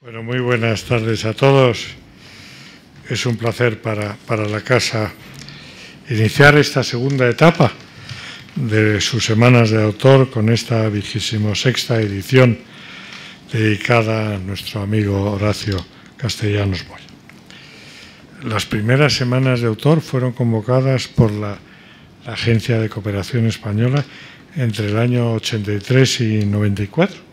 Bueno, muy buenas tardes a todos. Es un placer para la Casa iniciar esta segunda etapa de sus Semanas de Autor con esta 26ª edición dedicada a nuestro amigo Horacio Castellanos Moya. Las primeras Semanas de Autor fueron convocadas por la Agencia de Cooperación Española entre el año 83 y 94.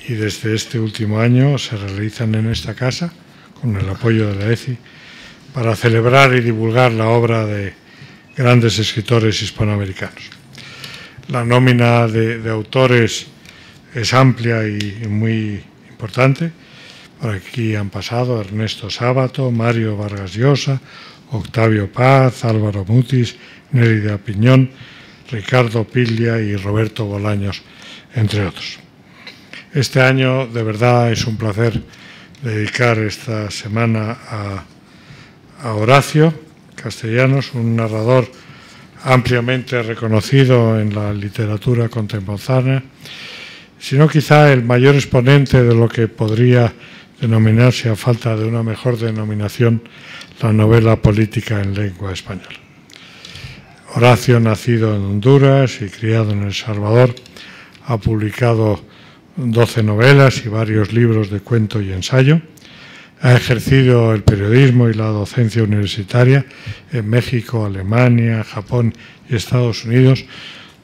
Y desde este último año se realizan en esta casa, con el apoyo de la ECI, para celebrar y divulgar la obra de grandes escritores hispanoamericanos. La nómina de autores es amplia y muy importante. Por aquí han pasado Ernesto Sábato, Mario Vargas Llosa, Octavio Paz, Álvaro Mutis, Nérida Piñón, Ricardo Piglia y Roberto Bolaños, entre otros. Este año, de verdad, es un placer dedicar esta semana a Horacio Castellanos, un narrador ampliamente reconocido en la literatura contemporánea, sino quizá el mayor exponente de lo que podría denominarse, a falta de una mejor denominación, la novela política en lengua española. Horacio, nacido en Honduras y criado en El Salvador, ha publicado 12 novelas y varios libros de cuento y ensayo. Ha ejercido el periodismo y la docencia universitaria en México, Alemania, Japón y Estados Unidos,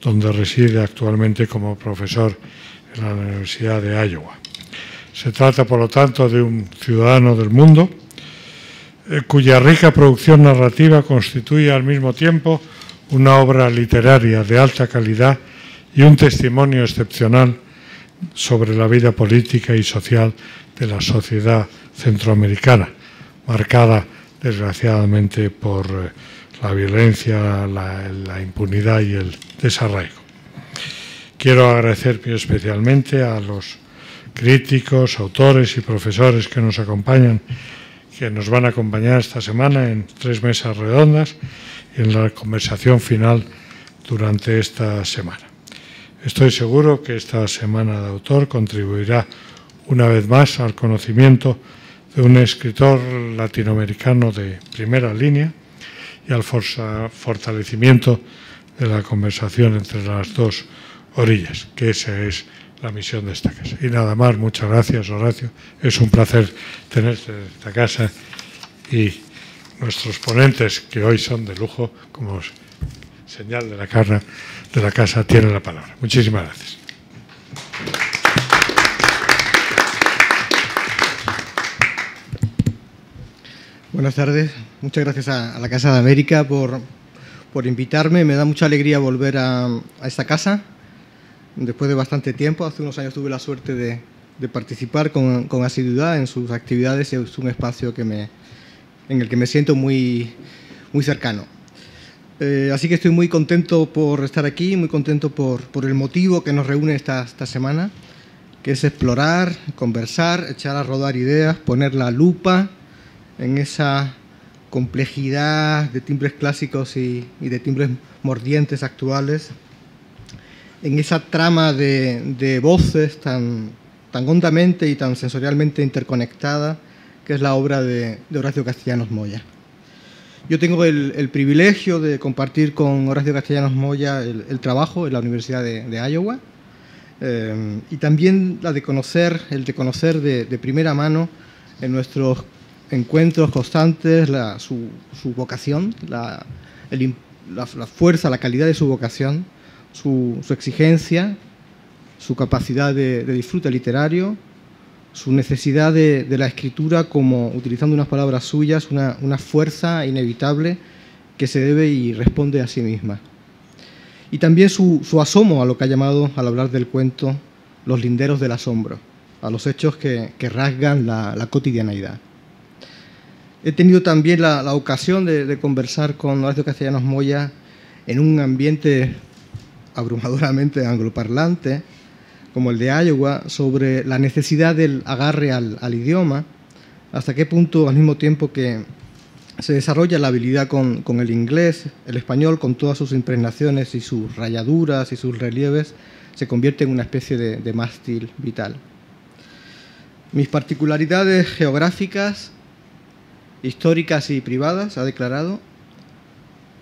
donde reside actualmente como profesor en la Universidad de Iowa. Se trata, por lo tanto, de un ciudadano del mundo, cuya rica producción narrativa constituye al mismo tiempo una obra literaria de alta calidad y un testimonio excepcional sobre la vida política y social de la sociedad centroamericana, marcada desgraciadamente por la violencia, la impunidad y el desarraigo. Quiero agradecer muy especialmente a los críticos, autores y profesores que nos acompañan, que nos van a acompañar esta semana en 3 mesas redondas y en la conversación final durante esta semana. Estoy seguro que esta Semana de Autor contribuirá una vez más al conocimiento de un escritor latinoamericano de primera línea y al fortalecimiento de la conversación entre las dos orillas, que esa es la misión de esta casa. Y nada más, muchas gracias, Horacio. Es un placer tenerte en esta casa y nuestros ponentes, que hoy son de lujo, como señal de la casa, tienen la palabra. Muchísimas gracias. Buenas tardes. Muchas gracias a la Casa de América por invitarme. Me da mucha alegría volver a esta casa después de bastante tiempo. Hace unos años tuve la suerte de participar con asiduidad en sus actividades y es un espacio en el que me siento muy cercano. Así que estoy muy contento por estar aquí, muy contento por el motivo que nos reúne esta semana, que es explorar, conversar, echar a rodar ideas, poner la lupa en esa complejidad de timbres clásicos y de timbres mordientes actuales, en esa trama de voces tan hondamente y tan sensorialmente interconectada que es la obra de Horacio Castellanos Moya. Yo tengo el privilegio de compartir con Horacio Castellanos Moya el trabajo en la Universidad de Iowa y también el de conocer de primera mano en nuestros encuentros constantes su vocación, la fuerza, la calidad de su vocación, su exigencia, su capacidad de disfrute literario, su necesidad de la escritura como, utilizando unas palabras suyas, una fuerza inevitable que se debe y responde a sí misma. Y también su asomo a lo que ha llamado, al hablar del cuento, los linderos del asombro, a los hechos que rasgan la cotidianeidad. He tenido también la ocasión de conversar con Horacio Castellanos Moya en un ambiente abrumadoramente angloparlante, como el de Iowa, sobre la necesidad del agarre al idioma, hasta qué punto, al mismo tiempo que se desarrolla la habilidad con el inglés, el español, con todas sus impregnaciones y sus rayaduras y sus relieves, se convierte en una especie de mástil vital. Mis particularidades geográficas, históricas y privadas, ha declarado,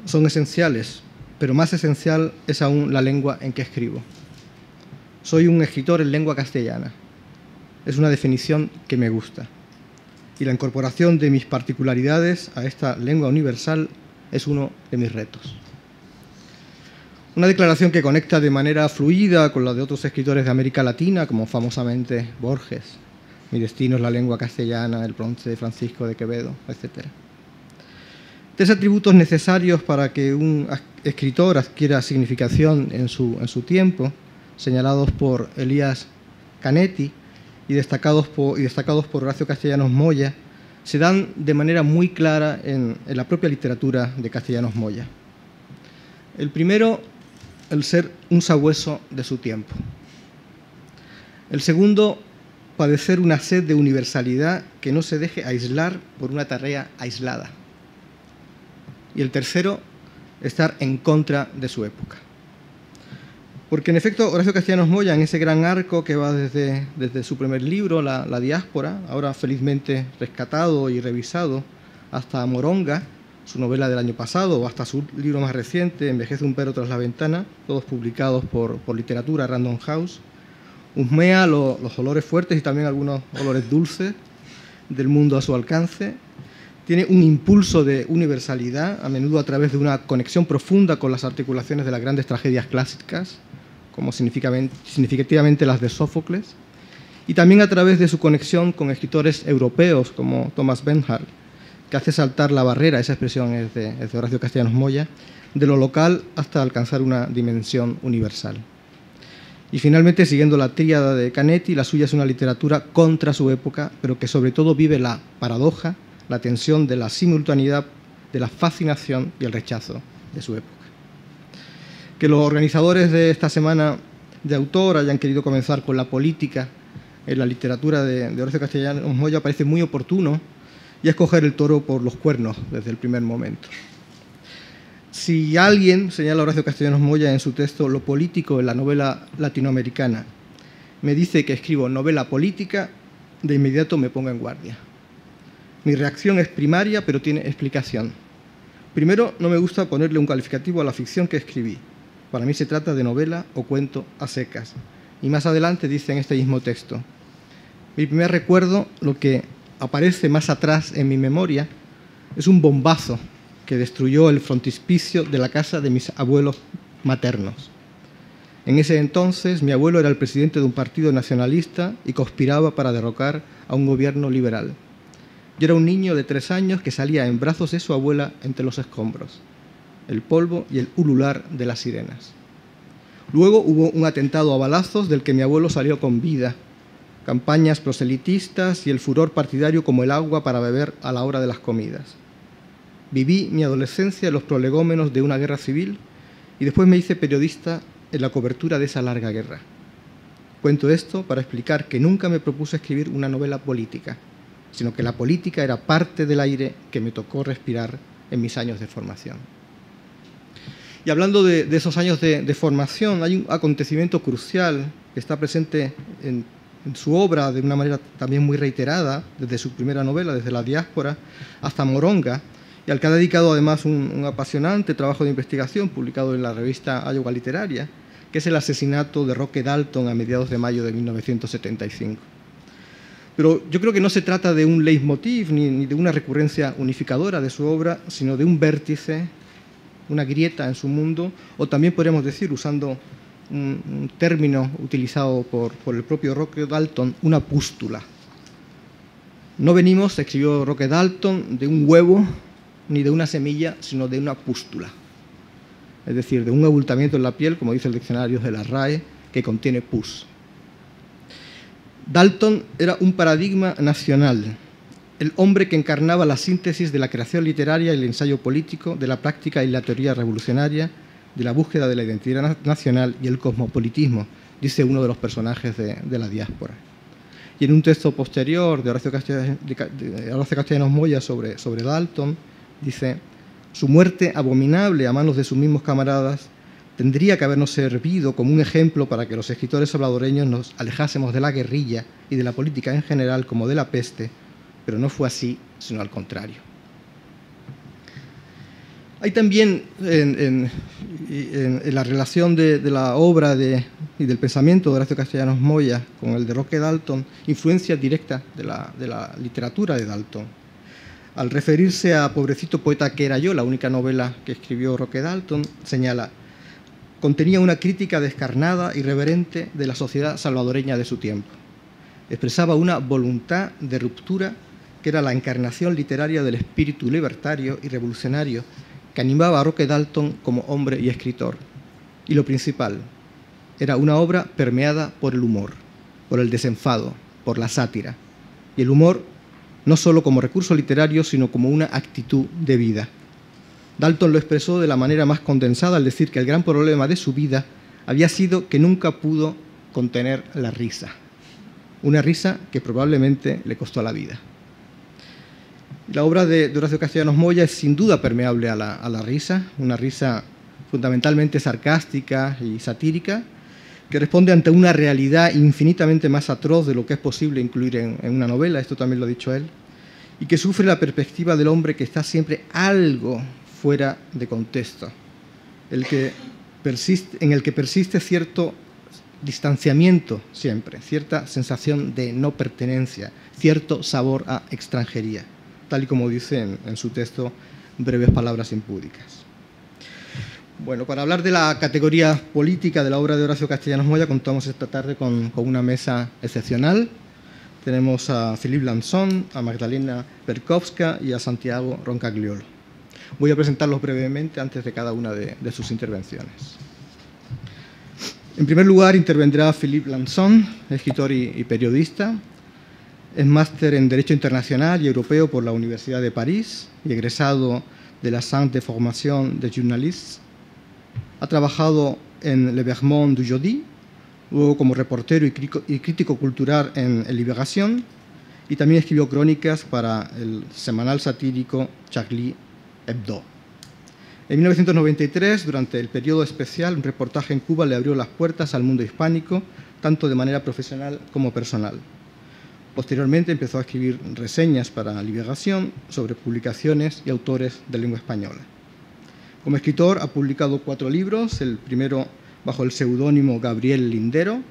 son esenciales, pero más esencial es aún la lengua en que escribo. Soy un escritor en lengua castellana. Es una definición que me gusta. Y la incorporación de mis particularidades a esta lengua universal es uno de mis retos. Una declaración que conecta de manera fluida con la de otros escritores de América Latina, como famosamente Borges. Mi destino es la lengua castellana, el bronce de Francisco de Quevedo, etc. Tres atributos necesarios para que un escritor adquiera significación en su tiempo, señalados por Elías Canetti y destacados por Horacio Castellanos Moya, se dan de manera muy clara en la propia literatura de Castellanos Moya. El primero, el ser un sabueso de su tiempo. El segundo, padecer una sed de universalidad que no se deje aislar por una tarea aislada. Y el tercero, estar en contra de su época. Porque, en efecto, Horacio Castellanos Moya, en ese gran arco que va desde su primer libro, La diáspora, ahora felizmente rescatado y revisado, hasta Moronga, su novela del año pasado, o hasta su libro más reciente, Envejece un perro tras la ventana, todos publicados por Literatura Random House, husmea los olores fuertes y también algunos olores dulces del mundo a su alcance. Tiene un impulso de universalidad, a menudo a través de una conexión profunda con las articulaciones de las grandes tragedias clásicas, como significativamente las de Sófocles, y también a través de su conexión con escritores europeos como Thomas Bernhard, que hace saltar la barrera, esa expresión es de Horacio Castellanos Moya, de lo local hasta alcanzar una dimensión universal. Y finalmente, siguiendo la tríada de Canetti, la suya es una literatura contra su época, pero que sobre todo vive la paradoja, la tensión de la simultaneidad, de la fascinación y el rechazo de su época. Que los organizadores de esta semana de autor hayan querido comenzar con la política en la literatura de Horacio Castellanos Moya parece muy oportuno y es coger el toro por los cuernos desde el primer momento. Si alguien, señala Horacio Castellanos Moya en su texto, lo político en la novela latinoamericana, me dice que escribo novela política, de inmediato me pongo en guardia. Mi reacción es primaria, pero tiene explicación. Primero, no me gusta ponerle un calificativo a la ficción que escribí. Para mí se trata de novela o cuento a secas. Y más adelante dice en este mismo texto, mi primer recuerdo, lo que aparece más atrás en mi memoria, es un bombazo que destruyó el frontispicio de la casa de mis abuelos maternos. En ese entonces, mi abuelo era el presidente de un partido nacionalista y conspiraba para derrocar a un gobierno liberal. Yo era un niño de 3 años que salía en brazos de su abuela entre los escombros, el polvo y el ulular de las sirenas. Luego hubo un atentado a balazos del que mi abuelo salió con vida, campañas proselitistas y el furor partidario como el agua para beber a la hora de las comidas. Viví mi adolescencia en los prolegómenos de una guerra civil y después me hice periodista en la cobertura de esa larga guerra. Cuento esto para explicar que nunca me propuse escribir una novela política, sino que la política era parte del aire que me tocó respirar en mis años de formación. Y hablando de esos años de formación, hay un acontecimiento crucial que está presente en su obra de una manera también muy reiterada, desde su primera novela, desde La diáspora, hasta Moronga, y al que ha dedicado además un apasionante trabajo de investigación publicado en la revista Iowa Literaria, que es el asesinato de Roque Dalton a mediados de mayo de 1975. Pero yo creo que no se trata de un leitmotiv ni de una recurrencia unificadora de su obra, sino de un vértice, una grieta en su mundo, o también podríamos decir, usando un término utilizado por el propio Roque Dalton, una pústula. No venimos, escribió Roque Dalton, de un huevo ni de una semilla, sino de una pústula. Es decir, de un abultamiento en la piel, como dice el diccionario de la RAE, que contiene pus. Dalton era un paradigma nacional, el hombre que encarnaba la síntesis de la creación literaria y el ensayo político, de la práctica y la teoría revolucionaria, de la búsqueda de la identidad nacional y el cosmopolitismo, dice uno de los personajes de La diáspora. Y en un texto posterior de Horacio Castellanos Moya sobre Dalton, dice: su muerte abominable a manos de sus mismos camaradas tendría que habernos servido como un ejemplo para que los escritores salvadoreños nos alejásemos de la guerrilla y de la política en general como de la peste, pero no fue así, sino al contrario. Hay también en la relación de la obra y del pensamiento de Horacio Castellanos Moya con el de Roque Dalton, influencia directa de la literatura de Dalton. Al referirse a Pobrecito poeta que era yo, la única novela que escribió Roque Dalton, señala: contenía una crítica descarnada y reverente de la sociedad salvadoreña de su tiempo. Expresaba una voluntad de ruptura que era la encarnación literaria del espíritu libertario y revolucionario que animaba a Roque Dalton como hombre y escritor. Y lo principal, era una obra permeada por el humor, por el desenfado, por la sátira. Y el humor no solo como recurso literario, sino como una actitud de vida. Dalton lo expresó de la manera más condensada al decir que el gran problema de su vida había sido que nunca pudo contener la risa. Una risa que probablemente le costó la vida. La obra de Horacio Castellanos Moya es sin duda permeable a la risa, una risa fundamentalmente sarcástica y satírica, que responde ante una realidad infinitamente más atroz de lo que es posible incluir en una novela, esto también lo ha dicho él, y que sufre la perspectiva del hombre que está siempre algo fuera de contexto, en el que persiste cierto distanciamiento siempre, cierta sensación de no pertenencia, cierto sabor a extranjería, tal y como dice en su texto Breves palabras impúdicas. Bueno, para hablar de la categoría política de la obra de Horacio Castellanos Moya, contamos esta tarde con una mesa excepcional. Tenemos a Philippe Lanzón, a Magdalena Perkowska y a Santiago Roncagliolo. Voy a presentarlos brevemente antes de cada una de sus intervenciones. En primer lugar, intervendrá Philippe Lanzón, escritor y periodista. Es máster en Derecho Internacional y Europeo por la Universidad de París y egresado de la Centre de Formation des Journalistes. Ha trabajado en Le Vermont du Jeudi, luego como reportero y crítico cultural en Libération, y también escribió crónicas para el semanal satírico Charlie Hebdo. En 1993, durante el periodo especial, un reportaje en Cuba le abrió las puertas al mundo hispánico, tanto de manera profesional como personal. Posteriormente empezó a escribir reseñas para Libération sobre publicaciones y autores de lengua española. Como escritor ha publicado 4 libros, el primero bajo el seudónimo Gabriel Lindero,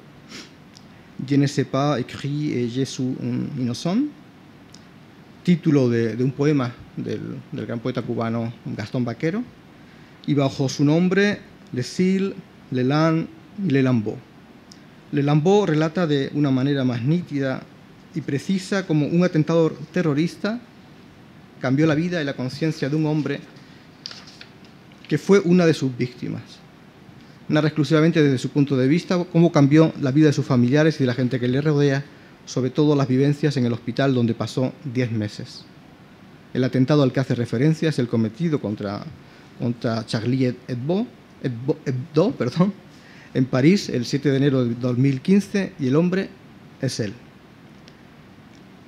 Je ne sais pas écrit et je suis un innocent, título de un poema del gran poeta cubano Gastón Vaquero, y bajo su nombre Lecile, Leland y Lelambeau. Lelambeau relata de una manera más nítida y precisa como un atentado terrorista cambió la vida y la conciencia de un hombre que fue una de sus víctimas. Narra exclusivamente desde su punto de vista cómo cambió la vida de sus familiares y de la gente que le rodea, sobre todo las vivencias en el hospital donde pasó 10 meses. El atentado al que hace referencia es el cometido contra Charlie Hebdo, en París el 7 de enero de 2015, y el hombre es él.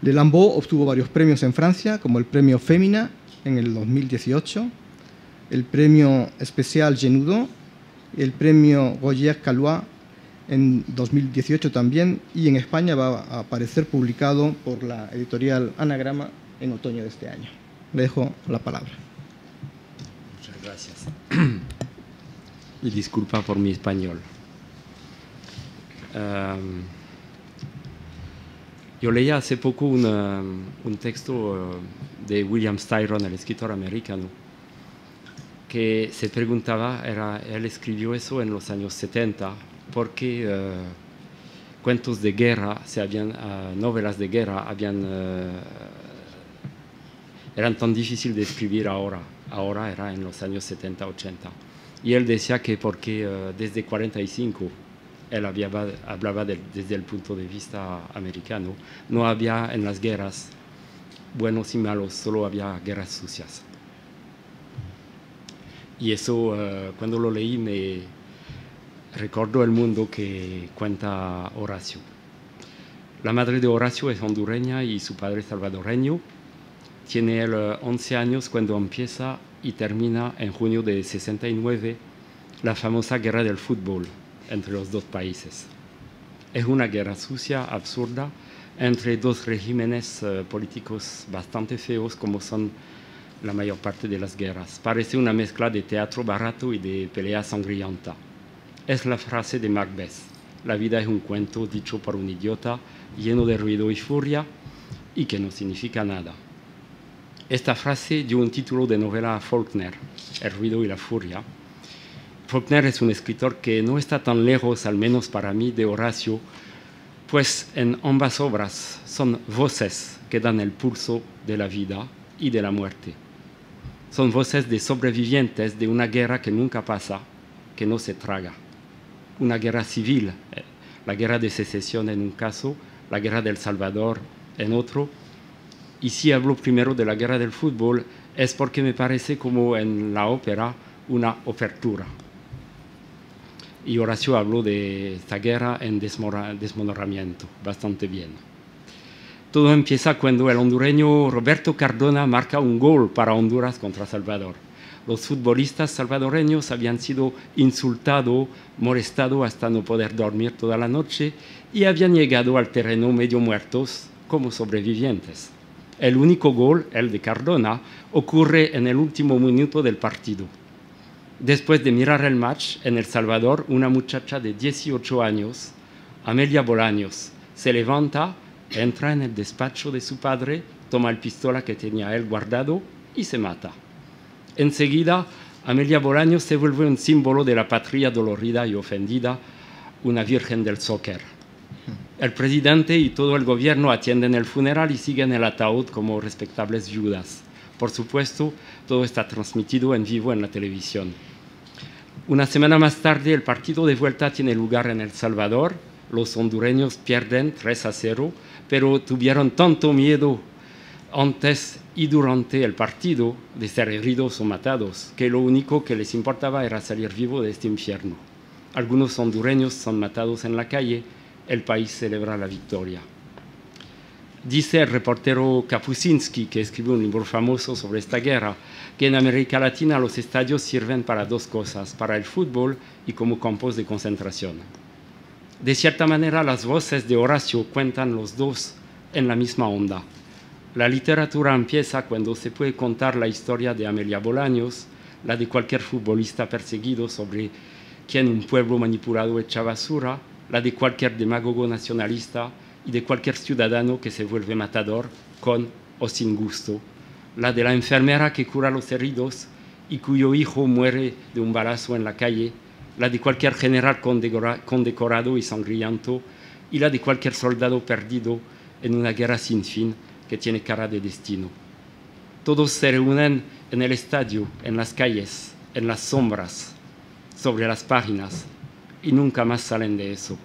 Lelambeau obtuvo varios premios en Francia, como el premio Fémina en el 2018, el premio especial Genudot, el premio Roger Calois en 2018 también, y en España va a aparecer publicado por la editorial Anagrama en otoño de este año. Le dejo la palabra. Muchas gracias. Y disculpa por mi español. Yo leí hace poco un texto de William Styron, el escritor americano, que se preguntaba, él escribió eso en los años 70, por qué cuentos de guerra, novelas de guerra eran tan difíciles de escribir ahora era en los años 70, 80. Y él decía que porque desde 45, él hablaba desde el punto de vista americano, no había en las guerras buenos y malos, solo había guerras sucias. Y eso, cuando lo leí, me recordó el mundo que cuenta Horacio. La madre de Horacio es hondureña y su padre salvadoreño. Tiene él 11 años cuando empieza y termina en junio de 69 la famosa guerra del fútbol entre los dos países. Es una guerra sucia, absurda, entre dos regímenes políticos bastante feos como son la mayor parte de las guerras. Parece una mezcla de teatro barato y de pelea sangrienta. Es la frase de Macbeth: la vida es un cuento dicho por un idiota, lleno de ruido y furia, y que no significa nada. Esta frase dio un título de novela a Faulkner, El ruido y la furia. Faulkner es un escritor que no está tan lejos, al menos para mí, de Horacio, pues en ambas obras son voces que dan el pulso de la vida y de la muerte. Son voces de sobrevivientes de una guerra que nunca pasa, que no se traga. Una guerra civil, la guerra de secesión en un caso, la guerra del Salvador en otro. Y si hablo primero de la guerra del fútbol es porque me parece como en la ópera una obertura. Y Horacio habló de esta guerra en desmoronamiento, bastante bien. Todo empieza cuando el hondureño Roberto Cardona marca un gol para Honduras contra Salvador. Los futbolistas salvadoreños habían sido insultados, molestados hasta no poder dormir toda la noche y habían llegado al terreno medio muertos como sobrevivientes. El único gol, el de Cardona, ocurre en el último minuto del partido. Después de mirar el match en El Salvador, una muchacha de 18 años, Amelia Bolaños, se levanta, entra en el despacho de su padre, toma el pistola que tenía él guardado y se mata. Enseguida, Amelia Bolaños se vuelve un símbolo de la patria dolorida y ofendida, una virgen del soccer. El presidente y todo el gobierno atienden el funeral y siguen el ataúd como respetables viudas. Por supuesto, todo está transmitido en vivo en la televisión. Una semana más tarde, el partido de vuelta tiene lugar en El Salvador. Los hondureños pierden 3-0, pero tuvieron tanto miedo antes y durante el partido de ser heridos o matados, que lo único que les importaba era salir vivo de este infierno. Algunos hondureños son matados en la calle, el país celebra la victoria. Dice el reportero Kapuscinski, que escribió un libro famoso sobre esta guerra, que en América Latina los estadios sirven para dos cosas, para el fútbol y como campos de concentración. De cierta manera, las voces de Horacio cuentan los dos en la misma onda. La literatura empieza cuando se puede contar la historia de Amelia Bolaños, la de cualquier futbolista perseguido sobre quien un pueblo manipulado echa basura, la de cualquier demagogo nacionalista y de cualquier ciudadano que se vuelve matador con o sin gusto, la de la enfermera que cura los heridos y cuyo hijo muere de un balazo en la calle, la de cualquier general condecorado y sangriento y la de cualquier soldado perdido en una guerra sin fin que tiene cara de destino. Todos se reúnen en el estadio, en las calles, en las sombras, sobre las páginas, y nunca más salen de eso.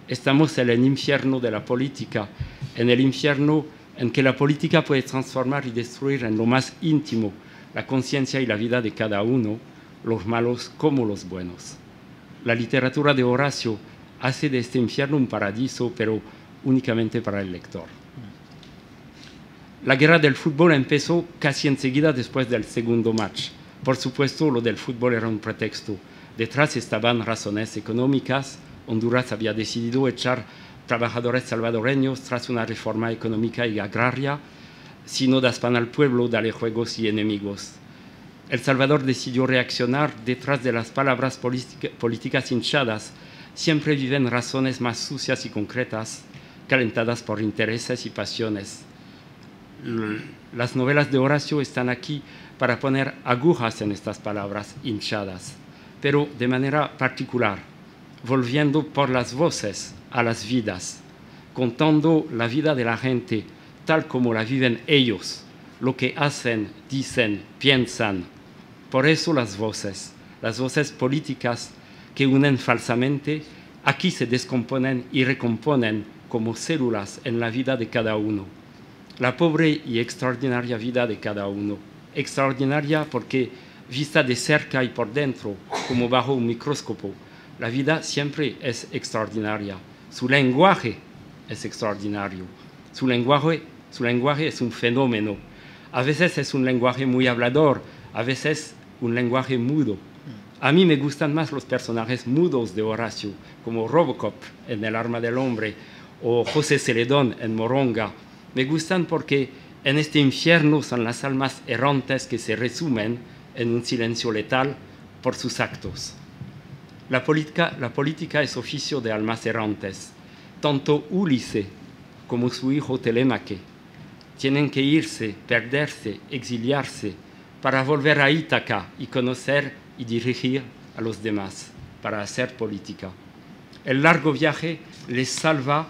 Estamos en el infierno de la política, en el infierno en que la política puede transformar y destruir en lo más íntimo la conciencia y la vida de cada uno, los malos como los buenos. La literatura de Horacio hace de este infierno un paradiso, pero únicamente para el lector. La guerra del fútbol empezó casi enseguida después del segundo match. Por supuesto, lo del fútbol era un pretexto. Detrás estaban razones económicas. Honduras había decidido echar trabajadores salvadoreños tras una reforma económica y agraria. Si no das pan al pueblo, dale juegos y enemigos. El Salvador decidió reaccionar. Detrás de las palabras políticas hinchadas siempre viven razones más sucias y concretas, calentadas por intereses y pasiones. Las novelas de Horacio están aquí para poner agujas en estas palabras hinchadas, pero de manera particular, volviendo por las voces a las vidas, contando la vida de la gente tal como la viven ellos, lo que hacen, dicen, piensan. Por eso las voces políticas que unen falsamente, aquí se descomponen y recomponen como células en la vida de cada uno. La pobre y extraordinaria vida de cada uno. Extraordinaria porque vista de cerca y por dentro, como bajo un microscopio, la vida siempre es extraordinaria. Su lenguaje es extraordinario. Su lenguaje es un fenómeno. A veces es un lenguaje muy hablador, a veces un lenguaje mudo. A mí me gustan más los personajes mudos de Horacio, como Robocop en El arma del hombre o José Celedón en Moronga. Me gustan porque en este infierno son las almas errantes que se resumen en un silencio letal por sus actos. La política es oficio de almas errantes. Tanto Ulises como su hijo Telémaque tienen que irse, perderse, exiliarse para volver a Ítaca y conocer y dirigir a los demás, para hacer política. El largo viaje les salva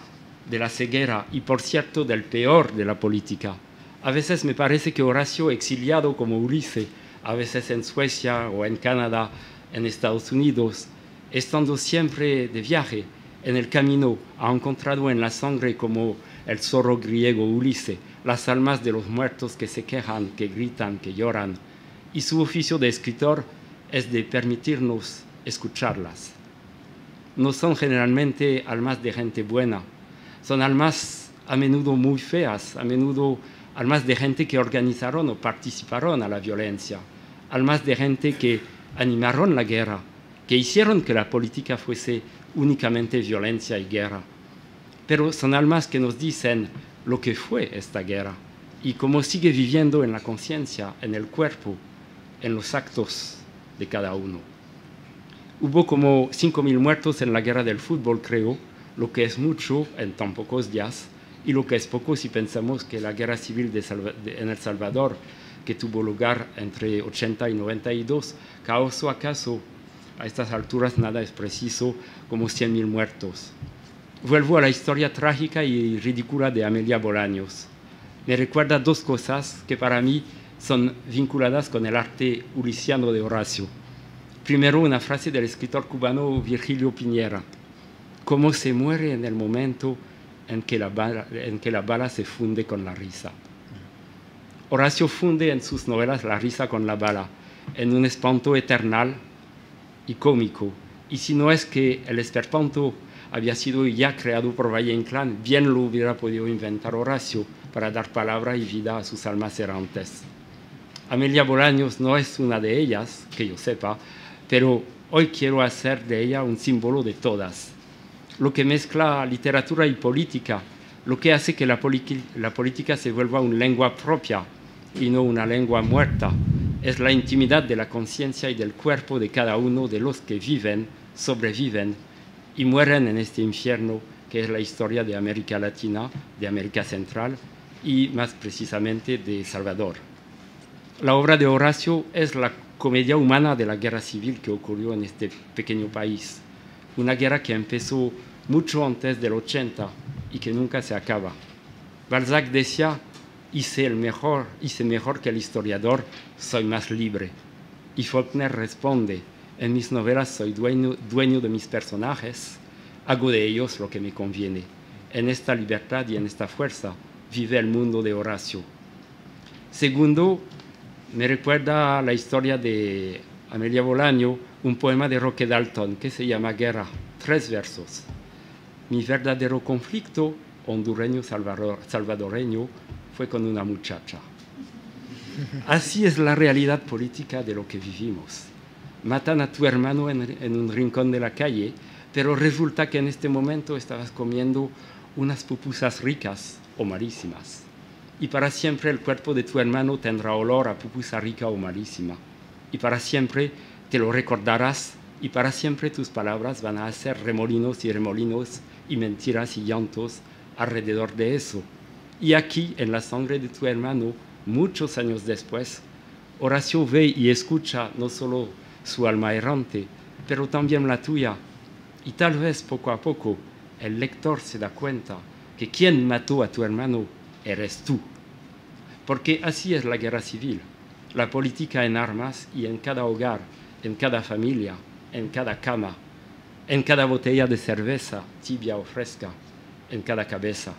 de la ceguera y, por cierto, del peor de la política. A veces me parece que Horacio, exiliado como Ulises, a veces en Suecia o en Canadá, en Estados Unidos, estando siempre de viaje en el camino, ha encontrado en la sangre como el zorro griego Ulises, las almas de los muertos que se quejan, que gritan, que lloran. Y su oficio de escritor es de permitirnos escucharlas. No son generalmente almas de gente buena, son almas a menudo muy feas, a menudo almas de gente que organizaron o participaron a la violencia, almas de gente que animaron la guerra, que hicieron que la política fuese únicamente violencia y guerra. Pero son almas que nos dicen lo que fue esta guerra y cómo sigue viviendo en la conciencia, en el cuerpo, en los actos de cada uno. Hubo como 5.000 muertos en la guerra del fútbol, creo, lo que es mucho en tan pocos días y lo que es poco si pensamos que la guerra civil en El Salvador, que tuvo lugar entre 80 y 92, causó acaso a estas alturas nada es preciso como 100.000 muertos. Vuelvo a la historia trágica y ridícula de Amelia Bolaños. Me recuerda dos cosas que para mí son vinculadas con el arte ulisiano de Horacio. Primero, una frase del escritor cubano Virgilio Piñera: cómo se muere en el momento en que la bala se funde con la risa. Horacio funde en sus novelas la risa con la bala, en un espanto eternal y cómico. Y si no es que el espanto había sido ya creado por Valle Inclán, bien lo hubiera podido inventar Horacio para dar palabra y vida a sus almas errantes. Amelia Bolaños no es una de ellas, que yo sepa, pero hoy quiero hacer de ella un símbolo de todas. Lo que mezcla literatura y política, lo que hace que la política se vuelva una lengua propia y no una lengua muerta, es la intimidad de la conciencia y del cuerpo de cada uno de los que viven, sobreviven y mueren en este infierno que es la historia de América Latina, de América Central y más precisamente de Salvador. La obra de Horacio es la comedia humana de la guerra civil que ocurrió en este pequeño país. Una guerra que empezó mucho antes del 80 y que nunca se acaba. Balzac decía: hice mejor que el historiador, soy más libre. Y Faulkner responde: en mis novelas soy dueño de mis personajes, hago de ellos lo que me conviene. En esta libertad y en esta fuerza vive el mundo de Horacio. Segundo, me recuerda la historia de Amelia Bolaño, un poema de Roque Dalton que se llama Guerra, 3 versos. Mi verdadero conflicto hondureño salvadoreño fue con una muchacha. Así es la realidad política de lo que vivimos. Matan a tu hermano en un rincón de la calle, pero resulta que en este momento estabas comiendo unas pupusas ricas o malísimas. Y para siempre el cuerpo de tu hermano tendrá olor a pupusa rica o malísima. Y para siempre te lo recordarás y para siempre tus palabras van a hacer remolinos y mentiras y llantos alrededor de eso. Y aquí, en la sangre de tu hermano, muchos años después, Horacio ve y escucha no solo su alma errante, pero también la tuya. Y tal vez poco a poco el lector se da cuenta que quien mató a tu hermano eres tú. Porque así es la guerra civil, la política en armas y en cada hogar, en cada familia, en cada cama, en cada botella de cerveza, tibia o fresca, en cada cabeza.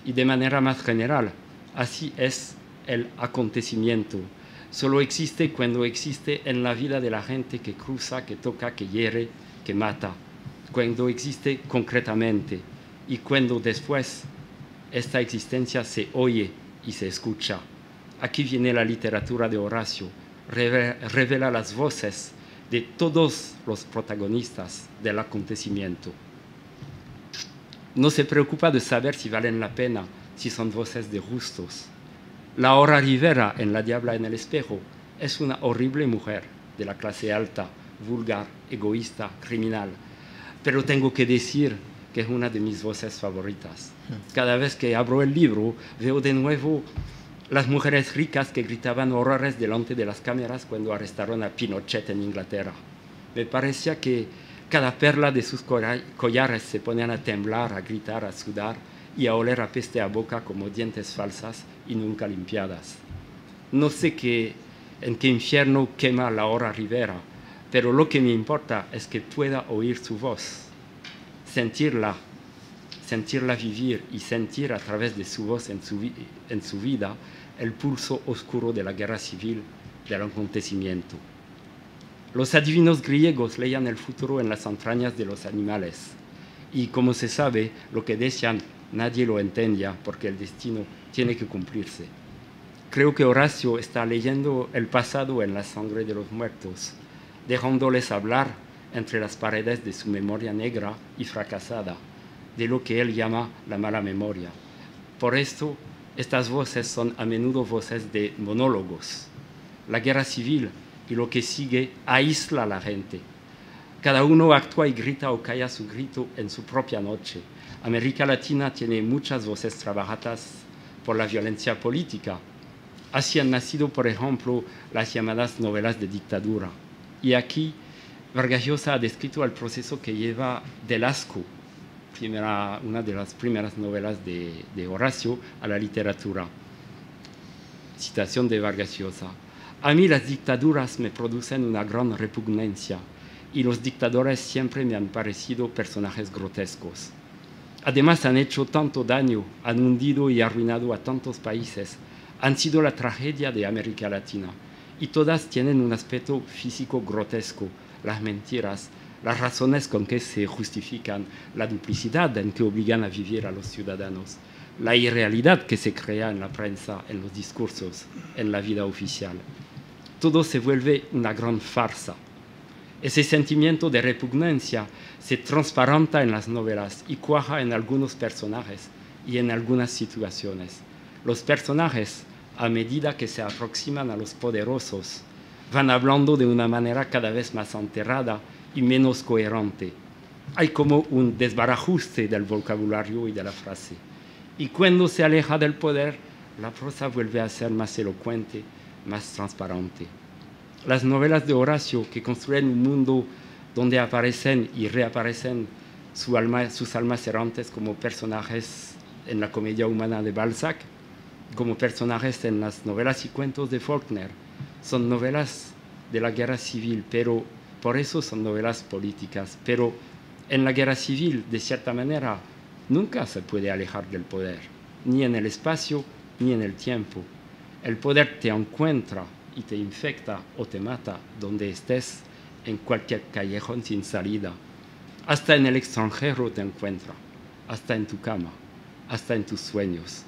Y de manera más general, así es el acontecimiento. Solo existe cuando existe en la vida de la gente que cruza, que toca, que hiere, que mata. Cuando existe concretamente y cuando después esta existencia se oye y se escucha. Aquí viene la literatura de Horacio, revela las voces de todos los protagonistas del acontecimiento. No se preocupa de saber si valen la pena, si son voces de justos. Laura Rivera, en La Diabla en el espejo, es una horrible mujer de la clase alta, vulgar, egoísta, criminal. Pero tengo que decir que es una de mis voces favoritas. Cada vez que abro el libro, veo de nuevo las mujeres ricas que gritaban horrores delante de las cámaras cuando arrestaron a Pinochet en Inglaterra. Me parecía que cada perla de sus collares se ponían a temblar, a gritar, a sudar y a oler a peste a boca como dientes falsas y nunca limpiadas. No sé en qué infierno quema Laura Rivera, pero lo que me importa es que pueda oír su voz, sentirla vivir y sentir a través de su voz en su vida el pulso oscuro de la guerra civil, del acontecimiento. Los adivinos griegos leían el futuro en las entrañas de los animales y, como se sabe, lo que decían nadie lo entendía porque el destino tiene que cumplirse. Creo que Horacio está leyendo el pasado en la sangre de los muertos, dejándoles hablar entre las paredes de su memoria negra y fracasada, de lo que él llama la mala memoria. Por esto, estas voces son a menudo voces de monólogos. La guerra civil y lo que sigue aísla a la gente. Cada uno actúa y grita o calla su grito en su propia noche. América Latina tiene muchas voces trabajadas por la violencia política. Así han nacido, por ejemplo, las llamadas novelas de dictadura. Y aquí, Vargas Llosa ha descrito el proceso que lleva del asco, una de las primeras novelas de Horacio, a la literatura. Citación de Vargas Llosa. A mí las dictaduras me producen una gran repugnancia y los dictadores siempre me han parecido personajes grotescos. Además han hecho tanto daño, han hundido y arruinado a tantos países, han sido la tragedia de América Latina y todas tienen un aspecto físico grotesco, las mentiras, las razones con que se justifican, la duplicidad en que obligan a vivir a los ciudadanos, la irrealidad que se crea en la prensa, en los discursos, en la vida oficial. Todo se vuelve una gran farsa. Ese sentimiento de repugnancia se transparenta en las novelas y cuaja en algunos personajes y en algunas situaciones. Los personajes, a medida que se aproximan a los poderosos, van hablando de una manera cada vez más enterrada y menos coherente. Hay como un desbarajuste del vocabulario y de la frase. Y cuando se aleja del poder, la prosa vuelve a ser más elocuente, más transparente. Las novelas de Horacio, que construyen un mundo donde aparecen y reaparecen sus almas errantes como personajes en la comedia humana de Balzac, como personajes en las novelas y cuentos de Faulkner, son novelas de la guerra civil, pero por eso son novelas políticas. Pero en la guerra civil, de cierta manera, nunca se puede alejar del poder, ni en el espacio, ni en el tiempo. El poder te encuentra y te infecta o te mata donde estés, en cualquier callejón sin salida. Hasta en el extranjero te encuentra, hasta en tu cama, hasta en tus sueños.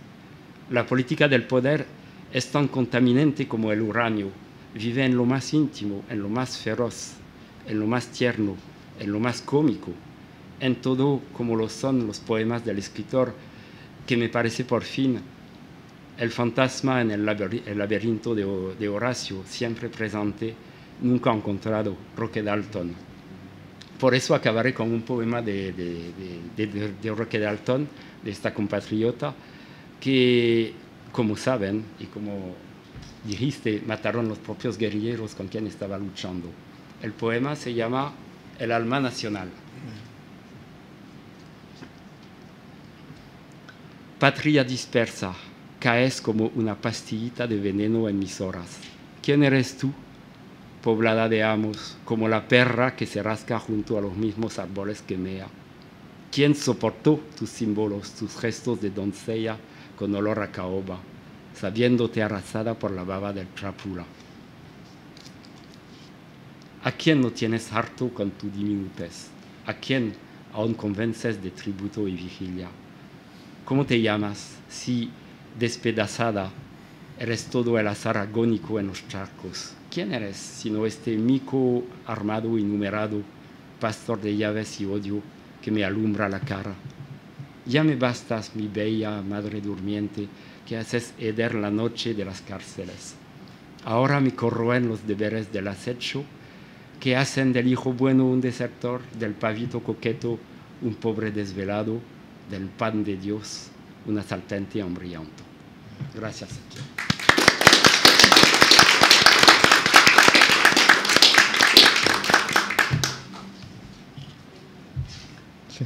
La política del poder es tan contaminante como el uranio. Vive en lo más íntimo, en lo más feroz, en lo más tierno, en lo más cómico, en todo como lo son los poemas del escritor, que me parece por fin el fantasma en el laberinto de Horacio, siempre presente, nunca encontrado, Roque Dalton. Por eso acabaré con un poema de Roque Dalton, de esta compatriota, que, como saben, y como dijiste, mataron los propios guerrilleros con quien estaba luchando. El poema se llama El alma nacional. Patria dispersa, caes como una pastillita de veneno en mis horas. ¿Quién eres tú? Poblada de amos, como la perra que se rasca junto a los mismos árboles que mea. ¿Quién soportó tus símbolos, tus gestos de doncella con olor a caoba, sabiéndote arrasada por la baba del trápula? ¿A quién no tienes harto con tu diminutez? ¿A quién aún convences de tributo y vigilia? ¿Cómo te llamas si, despedazada, eres todo el azar agónico en los charcos? ¿quién eres sino este mico armado y numerado, pastor de llaves y odio que me alumbra la cara? Ya me bastas, mi bella madre durmiente, que haces heder la noche de las cárceles. Ahora me corroen los deberes del acecho, que hacen del hijo bueno un desertor, del pavito coqueto un pobre desvelado, del pan de Dios un asaltante hambriento. Gracias. Sí.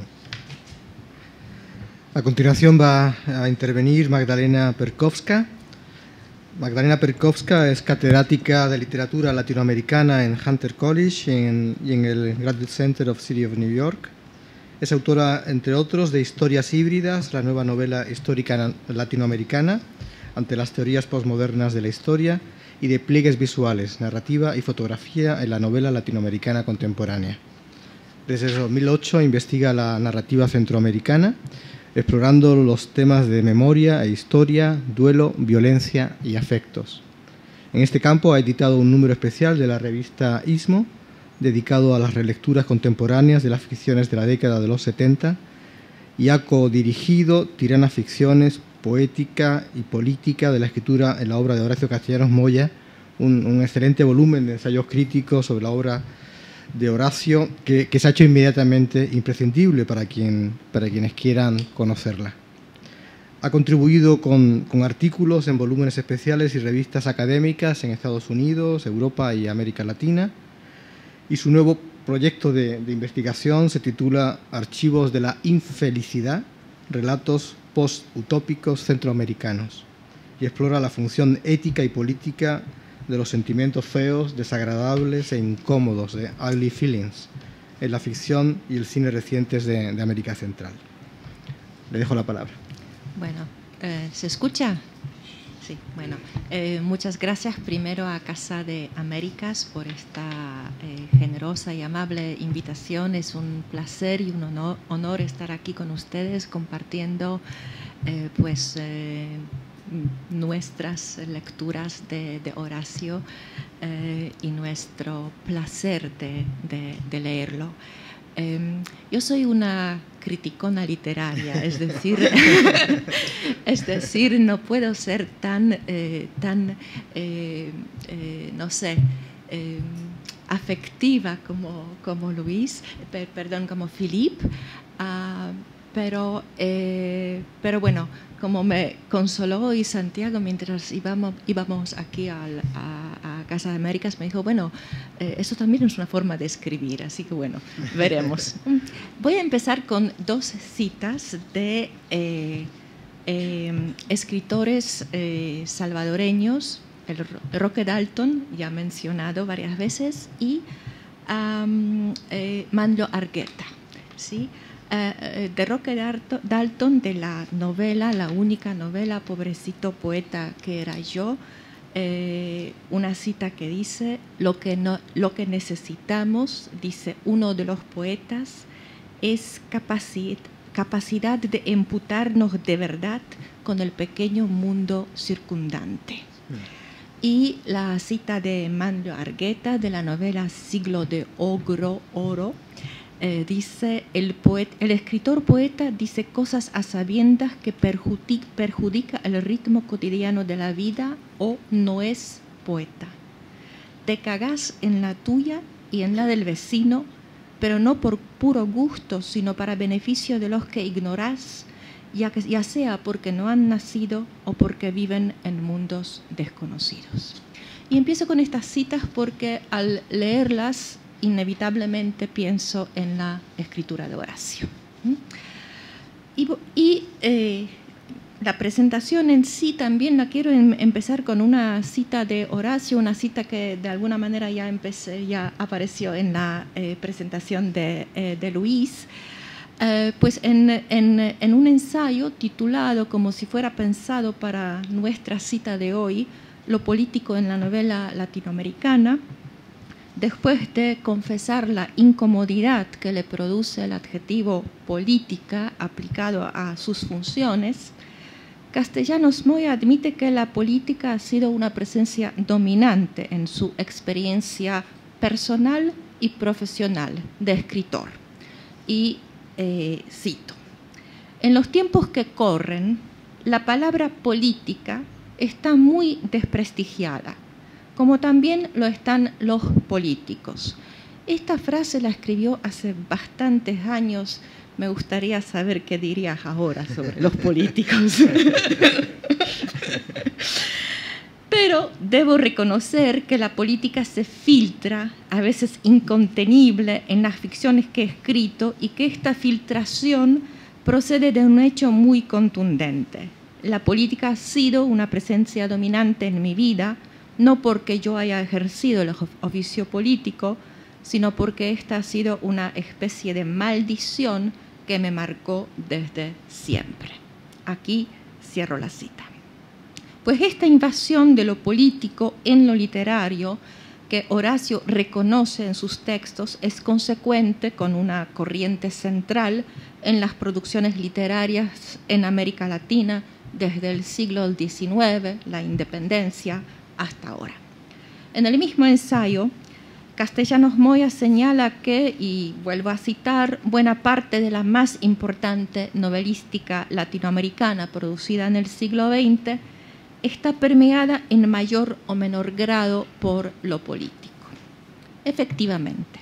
A continuación va a intervenir Magdalena Perkowska. Magdalena Perkowska es catedrática de literatura latinoamericana en Hunter College y en el Graduate Center of City of New York. Es autora, entre otros, de Historias híbridas, la nueva novela histórica latinoamericana ante las teorías postmodernas de la historia, y de Pliegues visuales, narrativa y fotografía en la novela latinoamericana contemporánea. Desde 2008 investiga la narrativa centroamericana, explorando los temas de memoria e historia, duelo, violencia y afectos. En este campo ha editado un número especial de la revista Istmo, dedicado a las relecturas contemporáneas de las ficciones de la década de los 70, y ha codirigido Tiranas ficciones, poética y política de la escritura en la obra de Horacio Castellanos Moya, un excelente volumen de ensayos críticos sobre la obra de Horacio que se ha hecho inmediatamente imprescindible para quienes quieran conocerla. Ha contribuido con artículos en volúmenes especiales y revistas académicas en Estados Unidos, Europa y América Latina, y su nuevo proyecto de investigación se titula Archivos de la infelicidad, relatos post-utópicos centroamericanos, y explora la función ética y política de los sentimientos feos, desagradables e incómodos de ugly feelings en la ficción y el cine recientes de América Central. Le dejo la palabra. Bueno, ¿se escucha? Sí, bueno. Muchas gracias primero a Casa de Américas por esta generosa y amable invitación. Es un placer y un honor estar aquí con ustedes compartiendo nuestras lecturas de Horacio y nuestro placer de leerlo. Yo soy una criticona literaria, es decir, no puedo ser tan afectiva como Luis, como Philippe, pero bueno, como me consoló hoy Santiago mientras íbamos aquí a Casa de Américas, me dijo, bueno, eso también es una forma de escribir, así que bueno, veremos. Voy a empezar con dos citas de escritores salvadoreños, el Roque Dalton, ya mencionado varias veces, y Manlio Argueta, ¿sí? De Roque Dalton, de la novela, la única novela, Pobrecito poeta que era yo, una cita que dice, lo que necesitamos, dice uno de los poetas, es capacidad de emputarnos de verdad con el pequeño mundo circundante. Y la cita de Manlio Argueta, de la novela Siglo de Oro, dice, el escritor poeta dice cosas a sabiendas que perjudica el ritmo cotidiano de la vida o no es poeta. Te cagás en la tuya y en la del vecino, pero no por puro gusto, sino para beneficio de los que ignorás, ya sea porque no han nacido o porque viven en mundos desconocidos. Y empiezo con estas citas porque al leerlas inevitablemente pienso en la escritura de Horacio. Y la presentación en sí también la quiero empezar con una cita de Horacio, una cita que de alguna manera ya apareció en la presentación de Luis, pues en un ensayo titulado, como si fuera pensado para nuestra cita de hoy, Lo político en la novela latinoamericana. Después de confesar la incomodidad que le produce el adjetivo política aplicado a sus funciones, Castellanos Moya admite que la política ha sido una presencia dominante en su experiencia personal y profesional de escritor. Y cito: en los tiempos que corren, la palabra política está muy desprestigiada, como también lo están los políticos. Esta frase la escribió hace bastantes años. Me gustaría saber qué dirías ahora sobre los políticos. Pero debo reconocer que la política se filtra, a veces incontenible, en las ficciones que he escrito, y que esta filtración procede de un hecho muy contundente. La política ha sido una presencia dominante en mi vida, no porque yo haya ejercido el oficio político, sino porque esta ha sido una especie de maldición que me marcó desde siempre. Aquí cierro la cita. Pues esta invasión de lo político en lo literario, que Horacio reconoce en sus textos, es consecuente con una corriente central en las producciones literarias en América Latina desde el siglo XIX, la independencia, hasta ahora. En el mismo ensayo, Castellanos Moya señala que, y vuelvo a citar, buena parte de la más importante novelística latinoamericana producida en el siglo XX está permeada en mayor o menor grado por lo político. Efectivamente,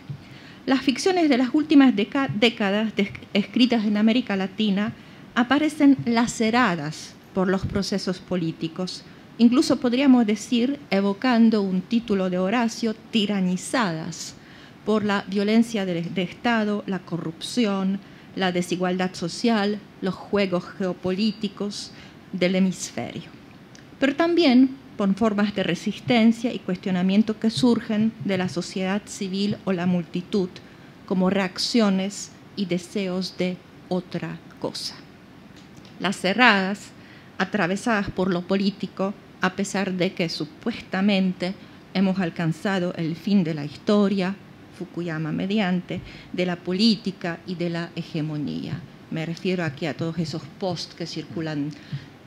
las ficciones de las últimas décadas escritas en América Latina aparecen laceradas por los procesos políticos, incluso podríamos decir, evocando un título de Horacio, tiranizadas por la violencia de Estado, la corrupción, la desigualdad social, los juegos geopolíticos del hemisferio. Pero también por formas de resistencia y cuestionamiento que surgen de la sociedad civil o la multitud, como reacciones y deseos de otra cosa. Laceradas, atravesadas por lo político, a pesar de que supuestamente hemos alcanzado el fin de la historia, Fukuyama mediante, de la política y de la hegemonía. Me refiero aquí a todos esos posts que circulan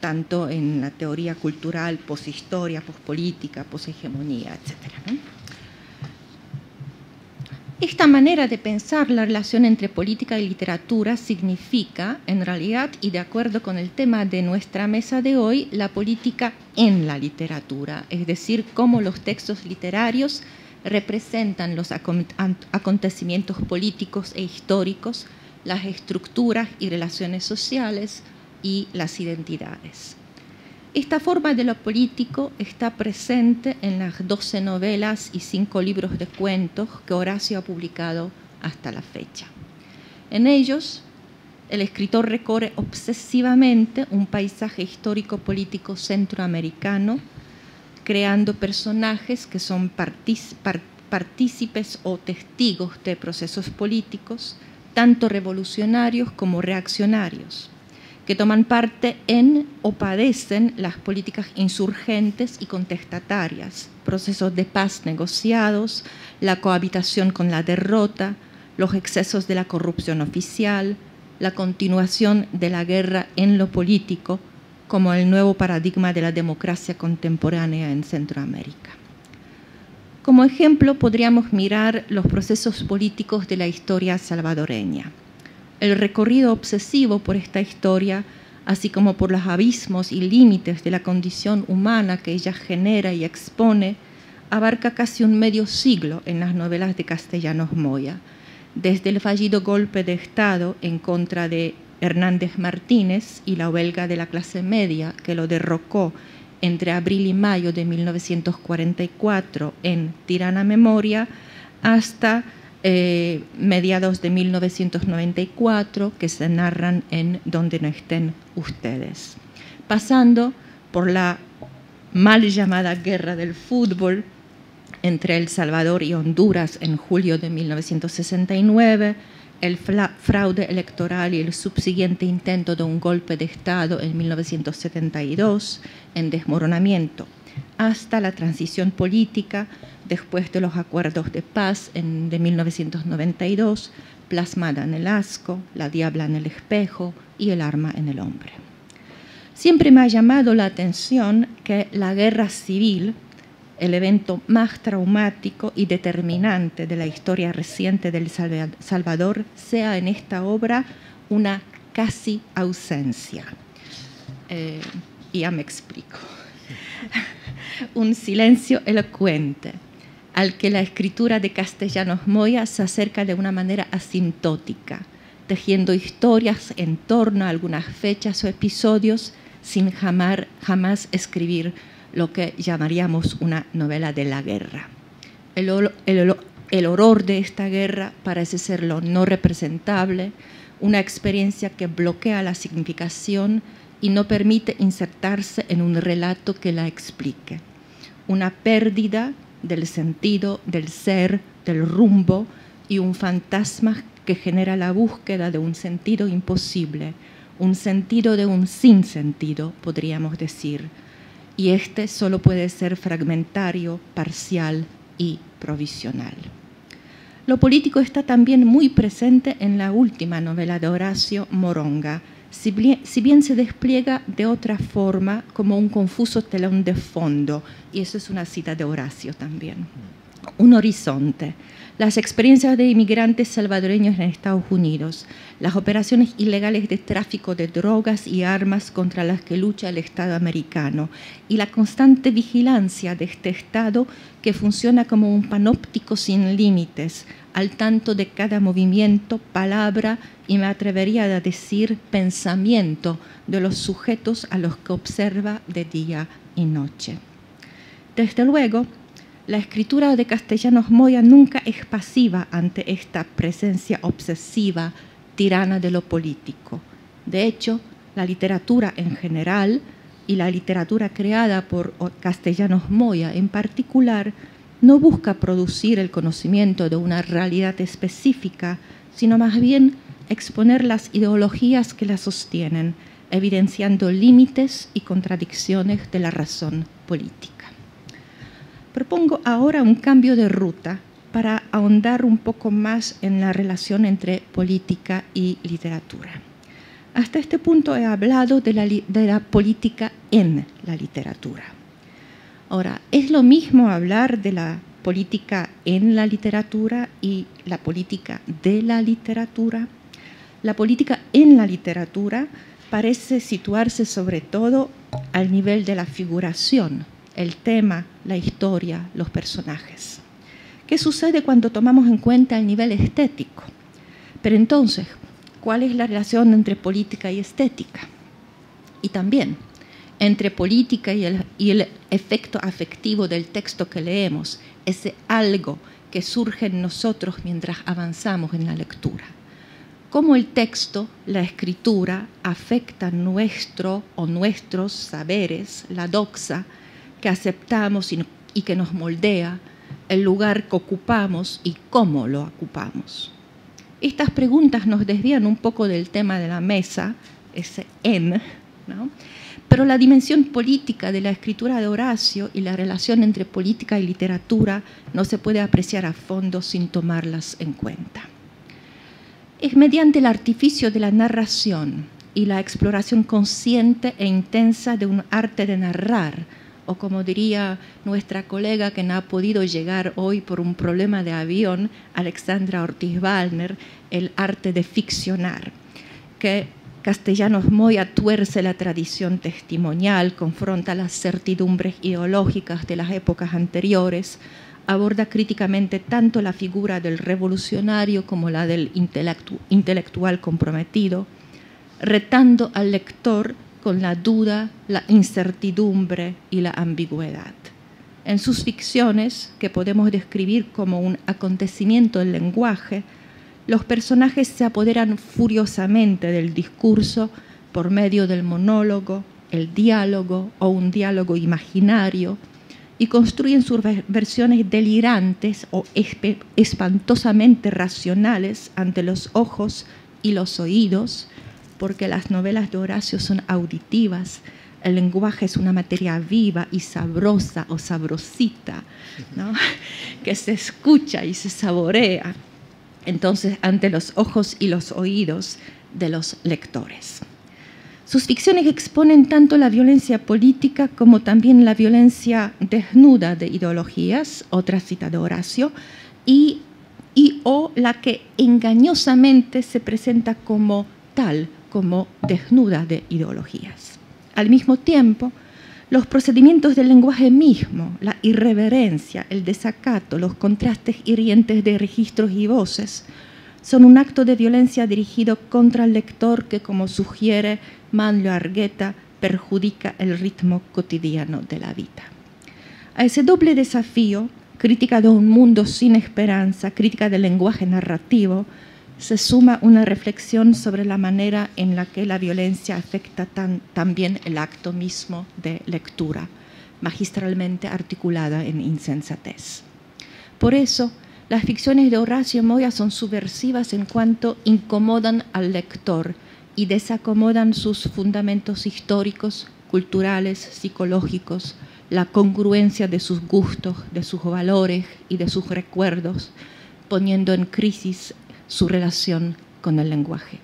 tanto en la teoría cultural, poshistoria, pospolítica, poshegemonía, etc., ¿no? Esta manera de pensar la relación entre política y literatura significa, en realidad, y de acuerdo con el tema de nuestra mesa de hoy, la política en la literatura, es decir, cómo los textos literarios representan los acontecimientos políticos e históricos, las estructuras y relaciones sociales y las identidades. Esta forma de lo político está presente en las 12 novelas y 5 libros de cuentos que Horacio ha publicado hasta la fecha. En ellos, el escritor recorre obsesivamente un paisaje histórico-político centroamericano, creando personajes que son partícipes o testigos de procesos políticos, tanto revolucionarios como reaccionarios, que toman parte en o padecen las políticas insurgentes y contestatarias, procesos de paz negociados, la cohabitación con la derrota, los excesos de la corrupción oficial, la continuación de la guerra en lo político, como el nuevo paradigma de la democracia contemporánea en Centroamérica. Como ejemplo, podríamos mirar los procesos políticos de la historia salvadoreña. El recorrido obsesivo por esta historia, así como por los abismos y límites de la condición humana que ella genera y expone, abarca casi un medio siglo en las novelas de Castellanos Moya, desde el fallido golpe de Estado en contra de Hernández Martínez y la huelga de la clase media que lo derrocó entre abril y mayo de 1944 en Tirana Memoria, hasta mediados de 1994, que se narran en Donde no estén ustedes, pasando por la mal llamada guerra del fútbol entre El Salvador y Honduras en julio de 1969, el fraude electoral y el subsiguiente intento de un golpe de Estado en 1972 en desmoronamiento, hasta la transición política después de los acuerdos de paz de 1992, plasmada en El asco, La diabla en el espejo y El arma en el hombre. Siempre me ha llamado la atención que la guerra civil, el evento más traumático y determinante de la historia reciente del Salvador, sea en esta obra una casi ausencia. Ya me explico. Un silencio elocuente, al que la escritura de Castellanos Moya se acerca de una manera asintótica, tejiendo historias en torno a algunas fechas o episodios sin jamás escribir lo que llamaríamos una novela de la guerra. El horror de esta guerra parece ser lo no representable, una experiencia que bloquea la significación y no permite insertarse en un relato que la explique. Una pérdida del sentido, del ser, del rumbo y un fantasma que genera la búsqueda de un sentido imposible, un sentido de un sinsentido, podríamos decir. Y este solo puede ser fragmentario, parcial y provisional. Lo político está también muy presente en la última novela de Horacio, Moronga, si bien se despliega de otra forma como un confuso telón de fondo, y eso es una cita de Horacio también. Un horizonte, las experiencias de inmigrantes salvadoreños en Estados Unidos, las operaciones ilegales de tráfico de drogas y armas contra las que lucha el Estado americano y la constante vigilancia de este Estado que funciona como un panóptico sin límites, al tanto de cada movimiento, palabra y me atrevería a decir pensamiento de los sujetos a los que observa de día y noche. Desde luego, la escritura de Castellanos Moya nunca es pasiva ante esta presencia obsesiva, tirana de lo político. De hecho, la literatura en general y la literatura creada por Castellanos Moya en particular no busca producir el conocimiento de una realidad específica, sino más bien exponer las ideologías que la sostienen, evidenciando límites y contradicciones de la razón política. Propongo ahora un cambio de ruta para ahondar un poco más en la relación entre política y literatura. Hasta este punto he hablado de la política en la literatura. Ahora, ¿es lo mismo hablar de la política en la literatura y la política de la literatura? La política en la literatura parece situarse sobre todo al nivel de la figuración, el tema, la historia, los personajes. ¿Qué sucede cuando tomamos en cuenta el nivel estético? Pero entonces, ¿cuál es la relación entre política y estética? Y también, entre política y el efecto afectivo del texto que leemos, ese algo que surge en nosotros mientras avanzamos en la lectura. Cómo el texto, la escritura, afecta nuestro o nuestros saberes, la doxa, que aceptamos y que nos moldea, el lugar que ocupamos y cómo lo ocupamos. Estas preguntas nos desvían un poco del tema de la mesa, ese en, ¿no? Pero la dimensión política de la escritura de Horacio y la relación entre política y literatura no se puede apreciar a fondo sin tomarlas en cuenta. Es mediante el artificio de la narración y la exploración consciente e intensa de un arte de narrar, o como diría nuestra colega que no ha podido llegar hoy por un problema de avión, Alexandra Ortiz Wallner, el arte de ficcionar, que Castellanos Moya tuerce la tradición testimonial, confronta las certidumbres ideológicas de las épocas anteriores, aborda críticamente tanto la figura del revolucionario como la del intelectual comprometido, retando al lector con la duda, la incertidumbre y la ambigüedad. En sus ficciones, que podemos describir como un acontecimiento del lenguaje, los personajes se apoderan furiosamente del discurso por medio del monólogo, el diálogo o un diálogo imaginario y construyen sus versiones delirantes o espantosamente racionales ante los ojos y los oídos, porque las novelas de Horacio son auditivas, el lenguaje es una materia viva y sabrosa o sabrosita, ¿no? Que se escucha y se saborea, entonces, ante los ojos y los oídos de los lectores. Sus ficciones exponen tanto la violencia política como también la violencia desnuda de ideologías, otra cita de Horacio, o la que engañosamente se presenta como tal, como desnuda de ideologías. Al mismo tiempo, los procedimientos del lenguaje mismo, la irreverencia, el desacato, los contrastes hirientes de registros y voces, son un acto de violencia dirigido contra el lector que, como sugiere Manlio Argueta, perjudica el ritmo cotidiano de la vida. A ese doble desafío, crítica de un mundo sin esperanza, crítica del lenguaje narrativo, se suma una reflexión sobre la manera en la que la violencia afecta también el acto mismo de lectura, magistralmente articulada en insensatez. Por eso, las ficciones de Horacio Moya son subversivas en cuanto incomodan al lector y desacomodan sus fundamentos históricos, culturales, psicológicos, la congruencia de sus gustos, de sus valores y de sus recuerdos, poniendo en crisis su relación con el lenguaje.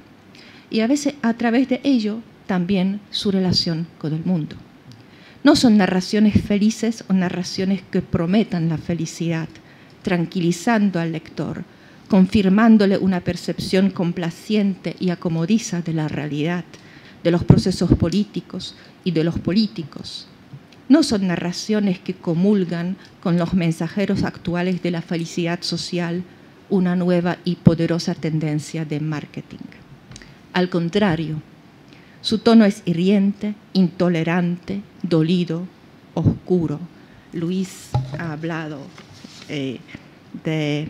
Y a veces, a través de ello, también su relación con el mundo. No son narraciones felices o narraciones que prometan la felicidad, tranquilizando al lector, confirmándole una percepción complaciente y acomodiza de la realidad, de los procesos políticos y de los políticos. No son narraciones que comulgan con los mensajeros actuales de la felicidad social, una nueva y poderosa tendencia de marketing. Al contrario, su tono es hiriente, intolerante, dolido, oscuro. Luis ha hablado de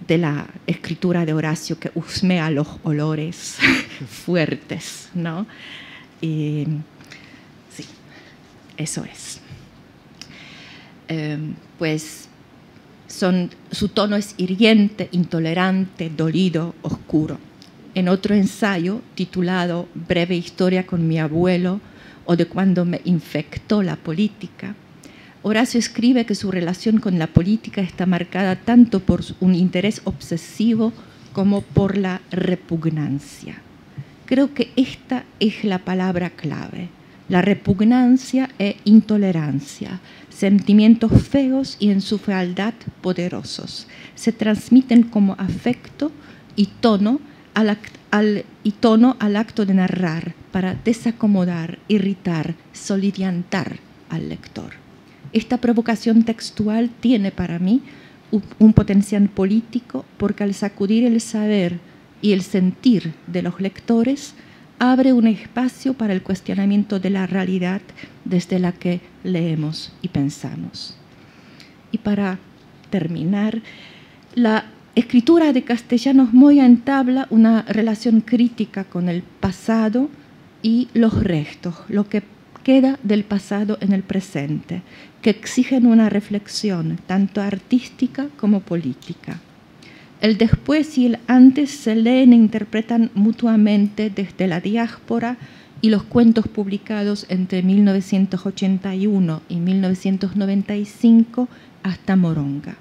la escritura de Horacio que husmea los olores fuertes, ¿no? Sí, eso es. Pues su tono es hiriente, intolerante, dolido, oscuro. En otro ensayo titulado Breve historia con mi abuelo o de cuando me infectó la política, Horacio escribe que su relación con la política está marcada tanto por un interés obsesivo como por la repugnancia. Creo que esta es la palabra clave, la repugnancia e intolerancia, sentimientos feos y en su fealdad poderosos. Se transmiten como afecto y tono al acto de narrar para desacomodar, irritar, soliviantar al lector. Esta provocación textual tiene para mí un potencial político porque al sacudir el saber y el sentir de los lectores abre un espacio para el cuestionamiento de la realidad desde la que leemos y pensamos. Y para terminar, la escritura de Castellanos Moya entabla una relación crítica con el pasado y los restos, lo que queda del pasado en el presente, que exigen una reflexión tanto artística como política. El después y el antes se leen e interpretan mutuamente desde la diáspora y los cuentos publicados entre 1981 y 1995 hasta Moronga.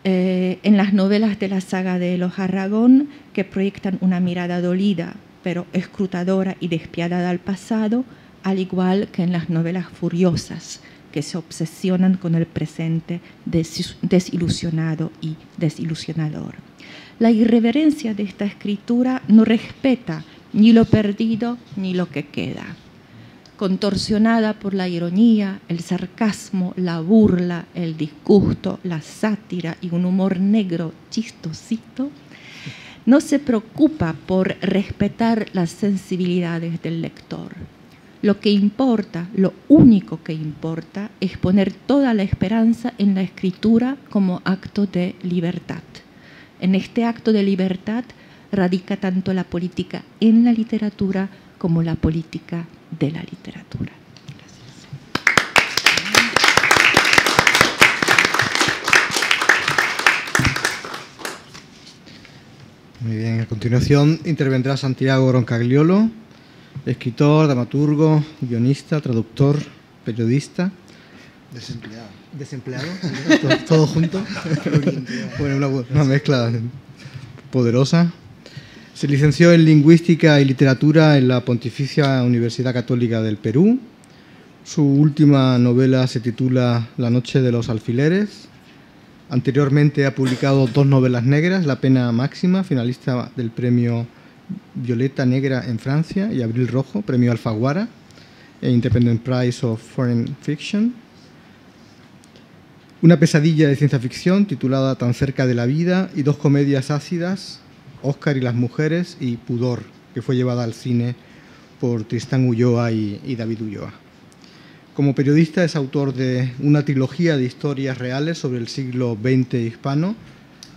En las novelas de la saga de los Aragón, que proyectan una mirada dolida, pero escrutadora y despiadada al pasado, al igual que en las novelas furiosas, que se obsesionan con el presente desilusionado y desilusionador. La irreverencia de esta escritura no respeta ni lo perdido ni lo que queda. Contorsionada por la ironía, el sarcasmo, la burla, el disgusto, la sátira y un humor negro chistosito, no se preocupa por respetar las sensibilidades del lector. Lo que importa, lo único que importa, es poner toda la esperanza en la escritura como acto de libertad. En este acto de libertad radica tanto la política en la literatura como la política de la literatura. Muy bien, a continuación intervendrá Santiago Roncagliolo, escritor, dramaturgo, guionista, traductor, periodista. Desempleado, todo junto. Bueno, una mezcla poderosa. Se licenció en Lingüística y Literatura en la Pontificia Universidad Católica del Perú. Su última novela se titula La noche de los alfileres. Anteriormente ha publicado 2 novelas negras, La pena máxima, finalista del premio Violeta Negra en Francia, y Abril Rojo, premio Alfaguara, e Independent Prize of Foreign Fiction. Una pesadilla de ciencia ficción titulada Tan cerca de la vida, y 2 comedias ácidas, Óscar y las mujeres y Pudor, que fue llevada al cine por Tristán Ulloa y David Ulloa. Como periodista es autor de una trilogía de historias reales sobre el siglo XX hispano,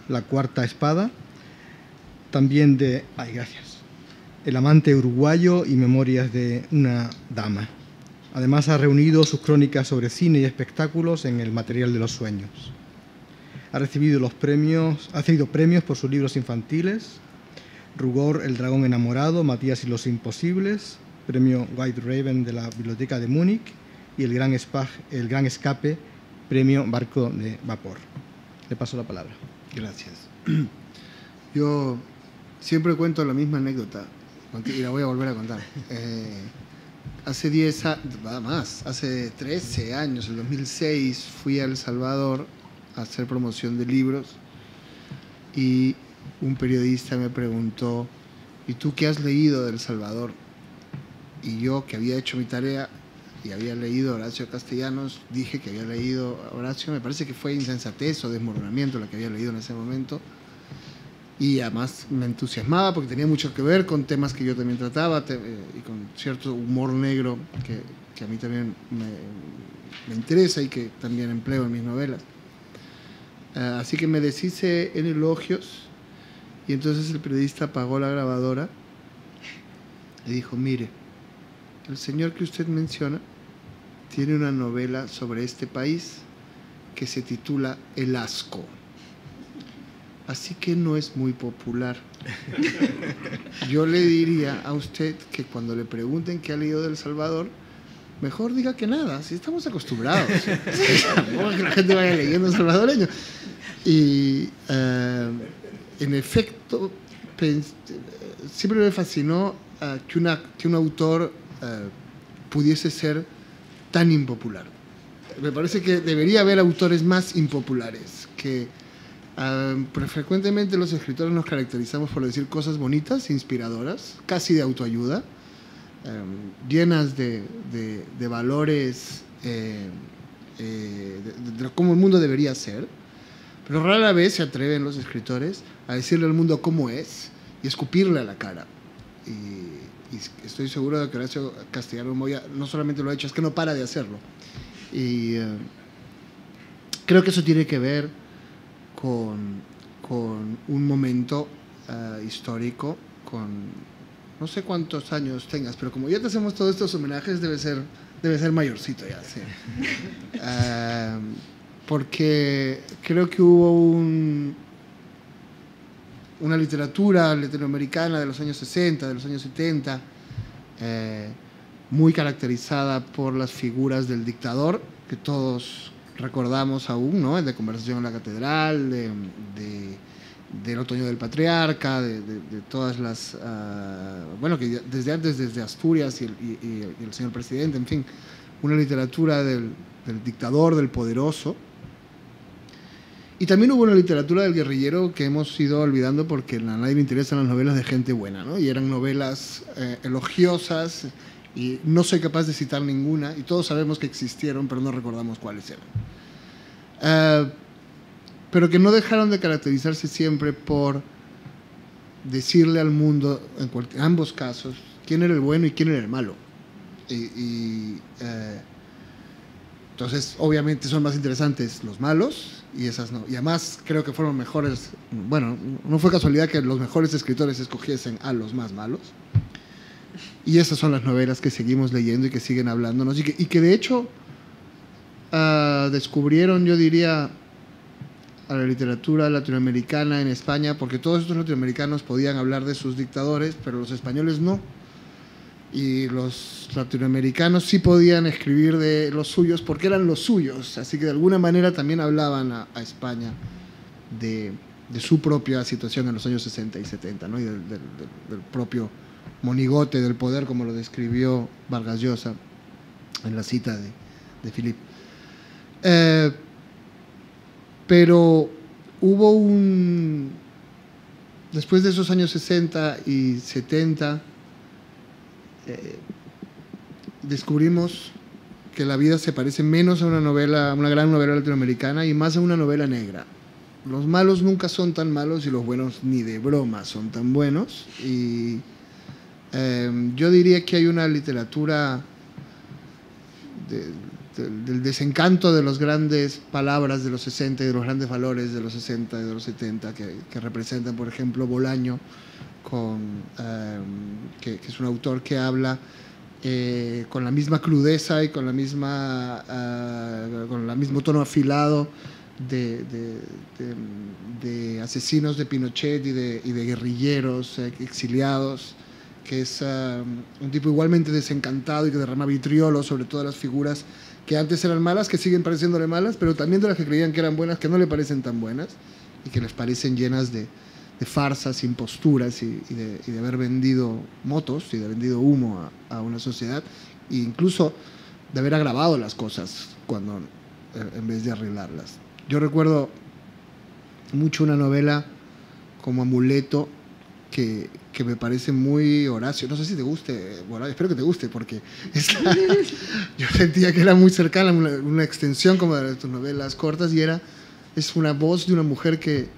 La cuarta espada, también de El amante uruguayo y Memorias de una dama. Además ha reunido sus crónicas sobre cine y espectáculos en El material de los sueños. Ha recibido premios por sus libros infantiles: Rugor, El dragón enamorado, Matías y los imposibles, premio White Raven de la Biblioteca de Múnich, y el Gran Escape, premio Barco de Vapor. Le paso la palabra. Gracias. Yo siempre cuento la misma anécdota y la voy a volver a contar. Hace 10 años, nada más, hace 13 años, en 2006, fui a El Salvador a hacer promoción de libros y un periodista me preguntó: ¿y tú qué has leído de El Salvador? Y yo, que había hecho mi tarea y había leído Horacio Castellanos, dije que había leído Horacio, me parece que fue Insensatez o Desmoronamiento la que había leído en ese momento, y además me entusiasmaba porque tenía mucho que ver con temas que yo también trataba y con cierto humor negro que a mí también me interesa y que también empleo en mis novelas. Así que me deshice en elogios, y entonces el periodista apagó la grabadora y dijo: mire, el señor que usted menciona tiene una novela sobre este país que se titula El asco, así que no es muy popular. Yo le diría a usted que cuando le pregunten qué ha leído de El Salvador, mejor diga que nada, si estamos acostumbrados. Tampoco que la gente vaya leyendo salvadoreño. Y en efecto, siempre me fascinó que un autor pudiese ser tan impopular. Me parece que debería haber autores más impopulares, que frecuentemente los escritores nos caracterizamos por decir cosas bonitas, inspiradoras, casi de autoayuda, llenas de valores de cómo el mundo debería ser, pero rara vez se atreven los escritores a decirle al mundo cómo es y escupirle a la cara. Y estoy seguro de que Horacio Castellanos Moya no solamente lo ha hecho, es que no para de hacerlo. Y creo que eso tiene que ver con un momento histórico, con no sé cuántos años tengas, pero como ya te hacemos todos estos homenajes, debe ser mayorcito ya, sí. Porque creo que hubo una literatura latinoamericana de los años 60, de los años 70, muy caracterizada por las figuras del dictador, que todos recordamos aún, ¿no? De Conversación en la Catedral, del Otoño del Patriarca, de todas las... bueno, que desde antes, desde Asturias y el señor presidente, en fin, una literatura del dictador, del poderoso. Y también hubo una literatura del guerrillero que hemos ido olvidando porque a nadie le interesan las novelas de gente buena, ¿no? Y eran novelas elogiosas, y no soy capaz de citar ninguna, y todos sabemos que existieron, pero no recordamos cuáles eran. Pero que no dejaron de caracterizarse siempre por decirle al mundo, en ambos casos, quién era el bueno y quién era el malo. Entonces, obviamente son más interesantes los malos, y esas no. Y además creo que fueron mejores. Bueno, no fue casualidad que los mejores escritores escogiesen a los más malos. Y esas son las novelas que seguimos leyendo y que siguen hablándonos, y que de hecho descubrieron, yo diría, a la literatura latinoamericana en España, porque todos estos latinoamericanos podían hablar de sus dictadores, pero los españoles no. Y los latinoamericanos sí podían escribir de los suyos porque eran los suyos, así que de alguna manera también hablaban a España de su propia situación en los años 60 y 70, ¿no? Y del propio monigote del poder, como lo describió Vargas Llosa en la cita de Philippe. Pero hubo después de esos años 60 y 70, descubrimos que la vida se parece menos a una novela, a una gran novela latinoamericana, y más a una novela negra. Los malos nunca son tan malos y los buenos ni de broma son tan buenos. Y yo diría que hay una literatura del desencanto de las grandes palabras de los 60 y de los grandes valores de los 60 y de los 70 que representan, por ejemplo, Bolaño, que es un autor que habla con la misma crudeza y con el mismo tono afilado de asesinos de Pinochet y de guerrilleros exiliados, que es un tipo igualmente desencantado y que derrama vitriolo sobre todas las figuras que antes eran malas, que siguen pareciéndole malas, pero también de las que creían que eran buenas, que no le parecen tan buenas y que les parecen llenas de farsas, imposturas y de haber vendido motos y de haber vendido humo a una sociedad, e incluso de haber agravado las cosas en vez de arreglarlas. Yo recuerdo mucho una novela como Amuleto que me parece muy Horacio. No sé si te guste, bueno, espero que te guste, porque yo sentía que era muy cercana, una extensión como de tus novelas cortas, y es una voz de una mujer que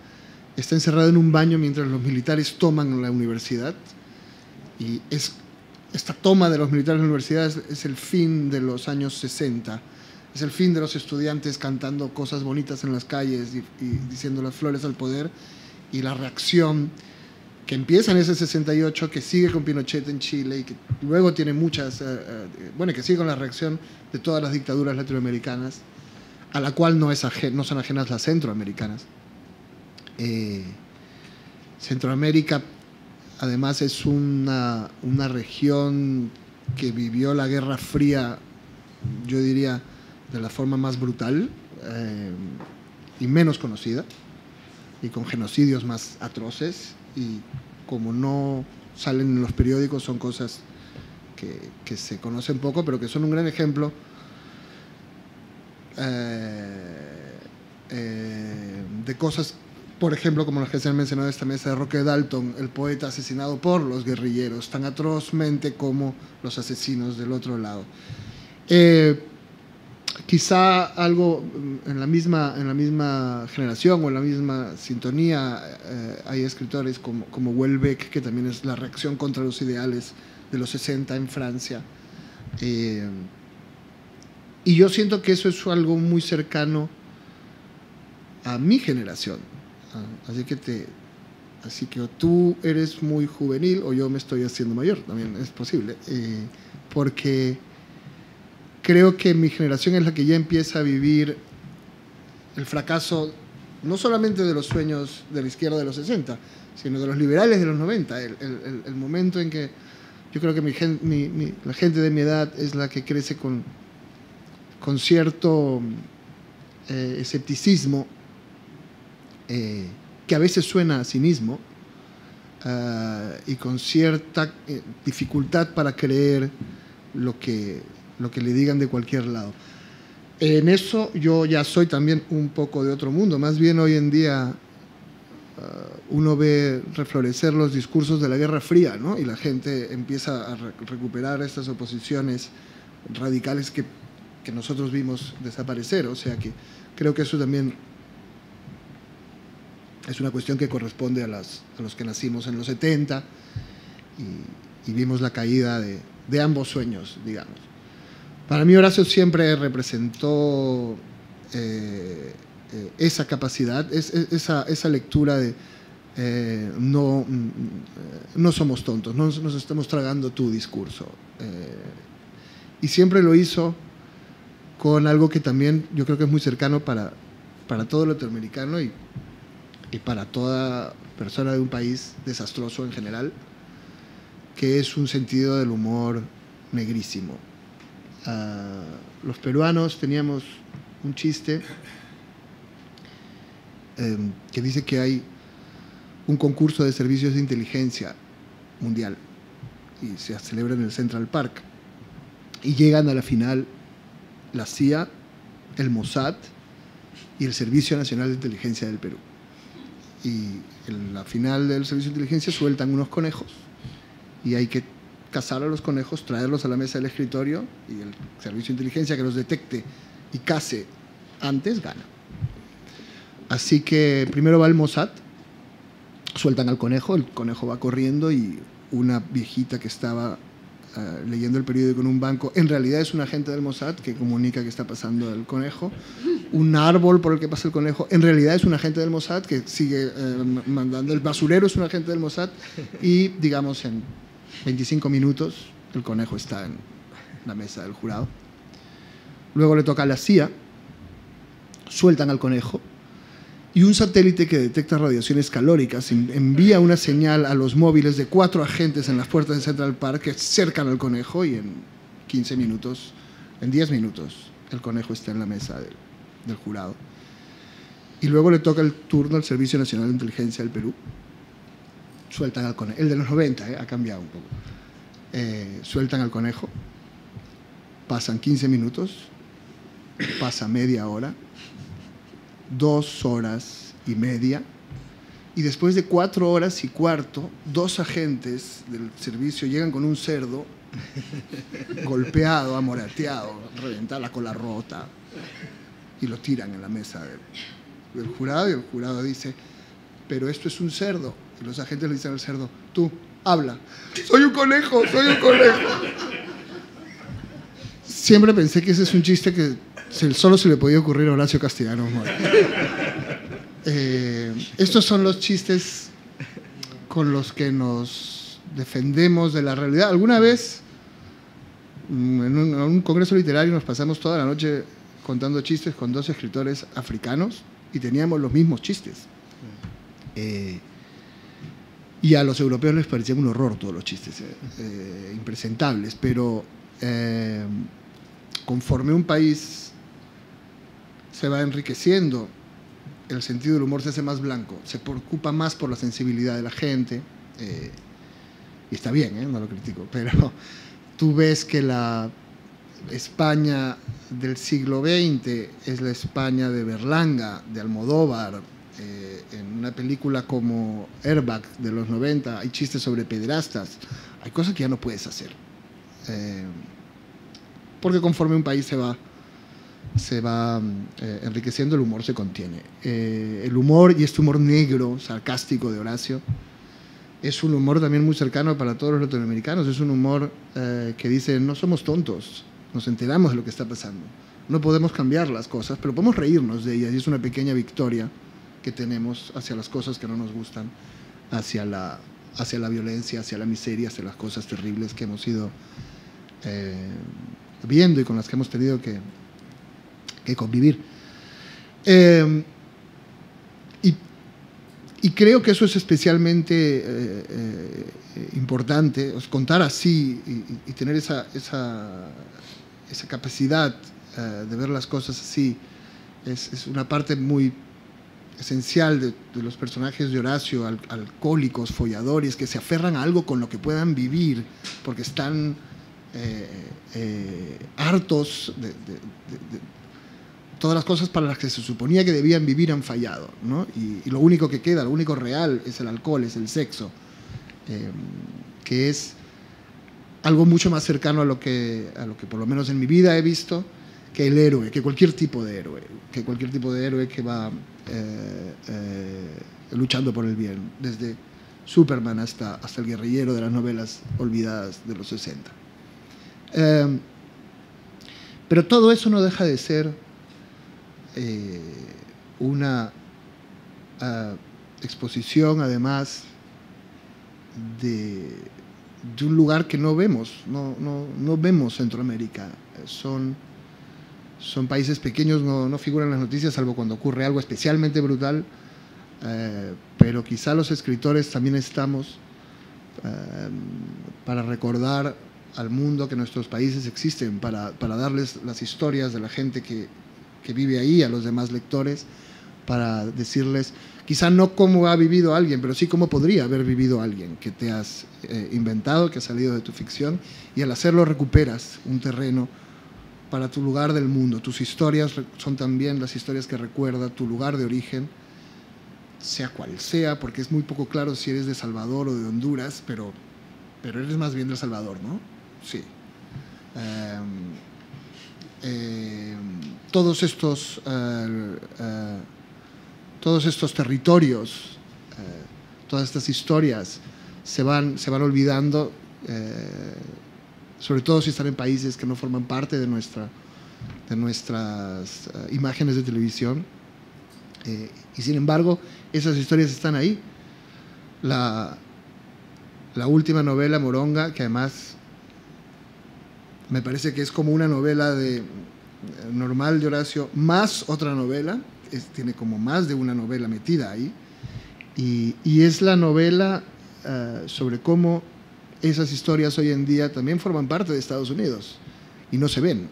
está encerrada en un baño mientras los militares toman la universidad, y esta toma de los militares en la universidad es el fin de los años 60, es el fin de los estudiantes cantando cosas bonitas en las calles y diciendo las flores al poder, y la reacción que empieza en ese 68, que sigue con Pinochet en Chile y que luego tiene muchas, que sigue con la reacción de todas las dictaduras latinoamericanas, a la cual no son ajenas las centroamericanas. Centroamérica además es una región que vivió la Guerra Fría, yo diría, de la forma más brutal y menos conocida, y con genocidios más atroces, y como no salen en los periódicos, son cosas que se conocen poco, pero que son un gran ejemplo de cosas, por ejemplo, como las que se han mencionado en esta mesa, de Roque Dalton, el poeta asesinado por los guerrilleros, tan atrozmente como los asesinos del otro lado. Quizá algo en la misma generación o en la misma sintonía, hay escritores como Houellebecq, que también es la reacción contra los ideales de los 60 en Francia. Y yo siento que eso es algo muy cercano a mi generación. Así que o tú eres muy juvenil o yo me estoy haciendo mayor, también es posible, porque creo que mi generación es la que ya empieza a vivir el fracaso no solamente de los sueños de la izquierda de los 60, sino de los liberales de los 90, el momento en que yo creo que la gente de mi edad es la que crece con cierto escepticismo, que a veces suena a cinismo, y con cierta dificultad para creer lo que le digan de cualquier lado. En eso yo ya soy también un poco de otro mundo. Más bien hoy en día uno ve reflorecer los discursos de la Guerra Fría, ¿no? Y la gente empieza a recuperar estas oposiciones radicales que nosotros vimos desaparecer. O sea que creo que eso también es una cuestión que corresponde a los que nacimos en los 70 y vimos la caída de ambos sueños, digamos. Para mí Horacio siempre representó esa capacidad, esa lectura de no somos tontos, no nos estamos tragando tu discurso. Y siempre lo hizo con algo que también yo creo que es muy cercano para todo latinoamericano y para toda persona de un país desastroso en general, que es un sentido del humor negrísimo. Los peruanos teníamos un chiste que dice que hay un concurso de servicios de inteligencia mundial y se celebra en el Central Park. Y llegan a la final la CIA, el Mossad y el Servicio Nacional de Inteligencia del Perú. Y en la final del Servicio de Inteligencia sueltan unos conejos y hay que cazar a los conejos, traerlos a la mesa del escritorio y el Servicio de Inteligencia que los detecte y case antes gana. Así que primero va el Mossad, sueltan al conejo, el conejo va corriendo y una viejita que estaba leyendo el periódico en un banco, en realidad es un agente del Mossad que comunica que está pasando el conejo. Un árbol por el que pasa el conejo, en realidad es un agente del Mossad que sigue mandando. El basurero es un agente del Mossad y, digamos, en 25 minutos el conejo está en la mesa del jurado. Luego le toca a la CIA, sueltan al conejo y un satélite que detecta radiaciones calóricas envía una señal a los móviles de 4 agentes en las puertas de Central Park que cercan al conejo y en 15 minutos, en 10 minutos, el conejo está en la mesa del jurado. Y luego le toca el turno al Servicio Nacional de Inteligencia del Perú. Sueltan al conejo, el de los 90, ha cambiado un poco. Sueltan al conejo, pasan 15 minutos, pasa media hora, 2 horas y media, y después de 4 horas y cuarto, 2 agentes del servicio llegan con un cerdo golpeado, amorateado, reventado, la cola rota, y lo tiran en la mesa del jurado, y el jurado dice: pero esto es un cerdo. Y los agentes le dicen al cerdo: tú, habla. Soy un conejo, soy un conejo. Siempre pensé que ese es un chiste que solo se le podía ocurrir a Horacio Castellanos Mora. Estos son los chistes con los que nos defendemos de la realidad. Alguna vez, en un congreso literario, nos pasamos toda la noche contando chistes con 2 escritores africanos y teníamos los mismos chistes. Y a los europeos les parecían un horror todos los chistes, impresentables, pero conforme un país se va enriqueciendo, el sentido del humor se hace más blanco, se preocupa más por la sensibilidad de la gente, y está bien, no lo critico, pero tú ves que la España del siglo XX es la España de Berlanga, de Almodóvar. En una película como Airbag de los 90 hay chistes sobre pederastas, hay cosas que ya no puedes hacer, porque conforme un país se va enriqueciendo, el humor se contiene. El humor, y este humor negro, sarcástico de Horacio, es un humor también muy cercano para todos los latinoamericanos. Es un humor que dice: no somos tontos, nos enteramos de lo que está pasando, no podemos cambiar las cosas, pero podemos reírnos de ellas, y es una pequeña victoria que tenemos hacia las cosas que no nos gustan, hacia la violencia, hacia la miseria, hacia las cosas terribles que hemos ido viendo y con las que hemos tenido que convivir. Y creo que eso es especialmente importante, contar así y tener esa capacidad de ver las cosas así, es una parte muy esencial de los personajes de Horacio, alcohólicos, folladores, que se aferran a algo con lo que puedan vivir, porque están hartos de todas las cosas para las que se suponía que debían vivir han fallado, ¿no? Y lo único que queda, lo único real, es el alcohol, es el sexo, que es algo mucho más cercano a lo que por lo menos en mi vida he visto, que el héroe, que cualquier tipo de héroe que va luchando por el bien, desde Superman hasta el guerrillero de las novelas olvidadas de los 60. Pero todo eso no deja de ser una exposición, además, de un lugar que no vemos, no vemos Centroamérica. Son países pequeños, no figuran en las noticias, salvo cuando ocurre algo especialmente brutal, pero quizá los escritores también estamos para recordar al mundo que nuestros países existen, para darles las historias de la gente que vive ahí a los demás lectores, para decirles, quizá no cómo ha vivido alguien, pero sí cómo podría haber vivido alguien que te has inventado, que ha salido de tu ficción, y al hacerlo recuperas un terreno para tu lugar del mundo. Tus historias son también las historias que recuerda tu lugar de origen, sea cual sea, porque es muy poco claro si eres de Salvador o de Honduras, pero eres más bien de El Salvador, ¿no? Sí. Todos estos territorios, todas estas historias se van olvidando, sobre todo si están en países que no forman parte de nuestras imágenes de televisión. Y sin embargo, esas historias están ahí. La última novela, Moronga, que además me parece que es como una novela normal de Horacio, más otra novela, tiene como más de una novela metida ahí, y es la novela sobre cómo esas historias hoy en día también forman parte de Estados Unidos y no se ven.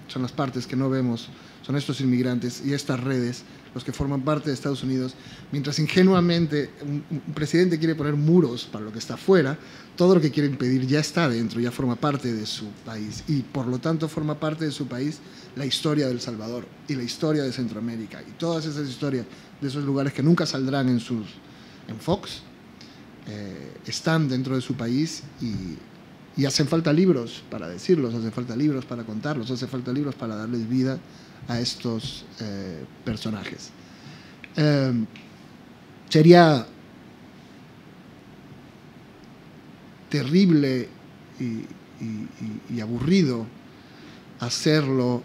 Son las partes que no vemos, son estos inmigrantes y estas redes los que forman parte de Estados Unidos, mientras ingenuamente un presidente quiere poner muros para lo que está afuera, todo lo que quiere impedir ya está dentro, ya forma parte de su país, y por lo tanto forma parte de su país la historia de El Salvador y la historia de Centroamérica, y todas esas historias de esos lugares que nunca saldrán en Fox, están dentro de su país, y hacen falta libros para decirlos, hacen falta libros para contarlos, hacen falta libros para darles vida a estos personajes. Sería terrible y aburrido hacerlo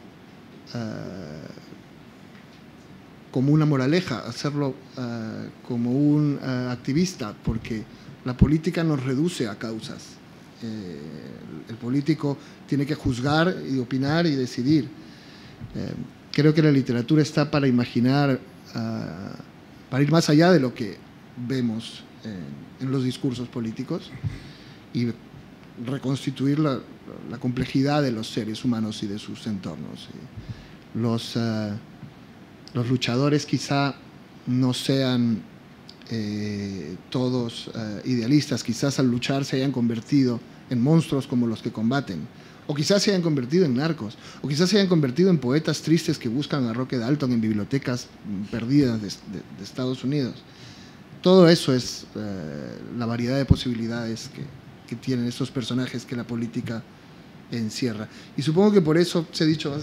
como una moraleja, hacerlo como un activista, porque la política nos reduce a causas. El político tiene que juzgar y opinar y decidir. Creo que la literatura está para imaginar, para ir más allá de lo que vemos en los discursos políticos y reconstituir la complejidad de los seres humanos y de sus entornos. Los luchadores quizá no sean todos idealistas, quizás al luchar se hayan convertido en monstruos como los que combaten, o quizás se hayan convertido en narcos, o quizás se hayan convertido en poetas tristes que buscan a Roque Dalton en bibliotecas perdidas de Estados Unidos. Todo eso es la variedad de posibilidades que tienen estos personajes que la política encierra. Y supongo que por eso se ha dicho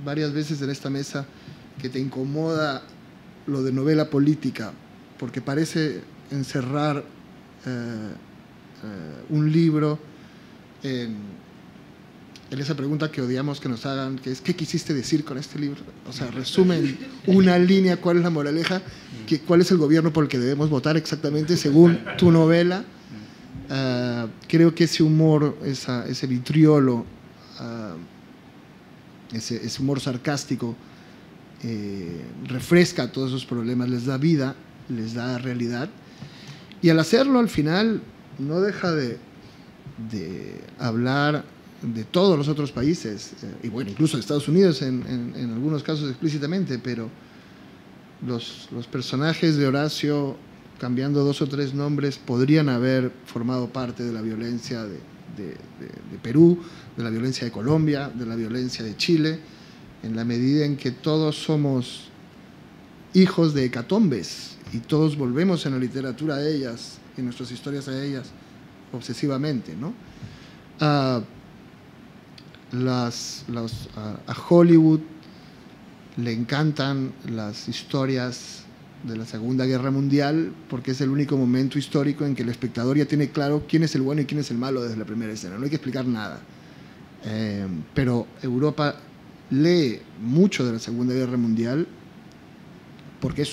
varias veces en esta mesa que te incomoda lo de novela política, porque parece encerrar un libro en esa pregunta que odiamos que nos hagan, que es ¿qué quisiste decir con este libro? O sea, resumen una línea, ¿cuál es la moraleja? ¿Cuál es el gobierno por el que debemos votar exactamente según tu novela? Creo que ese humor, ese vitriolo, ese humor sarcástico refresca todos esos problemas, les da vida, les da realidad, y al hacerlo al final no deja de hablar de todos los otros países, y bueno, incluso de Estados Unidos en algunos casos explícitamente, pero los personajes de Horacio, cambiando 2 o 3 nombres, podrían haber formado parte de la violencia de Perú, de la violencia de Colombia, de la violencia de Chile, en la medida en que todos somos hijos de hecatombes y todos volvemos en la literatura a ellas, en nuestras historias a ellas, obsesivamente, ¿no? A Hollywood le encantan las historias de la Segunda Guerra Mundial porque es el único momento histórico en que el espectador ya tiene claro quién es el bueno y quién es el malo desde la primera escena, no hay que explicar nada. Pero Europa lee mucho de la Segunda Guerra Mundial porque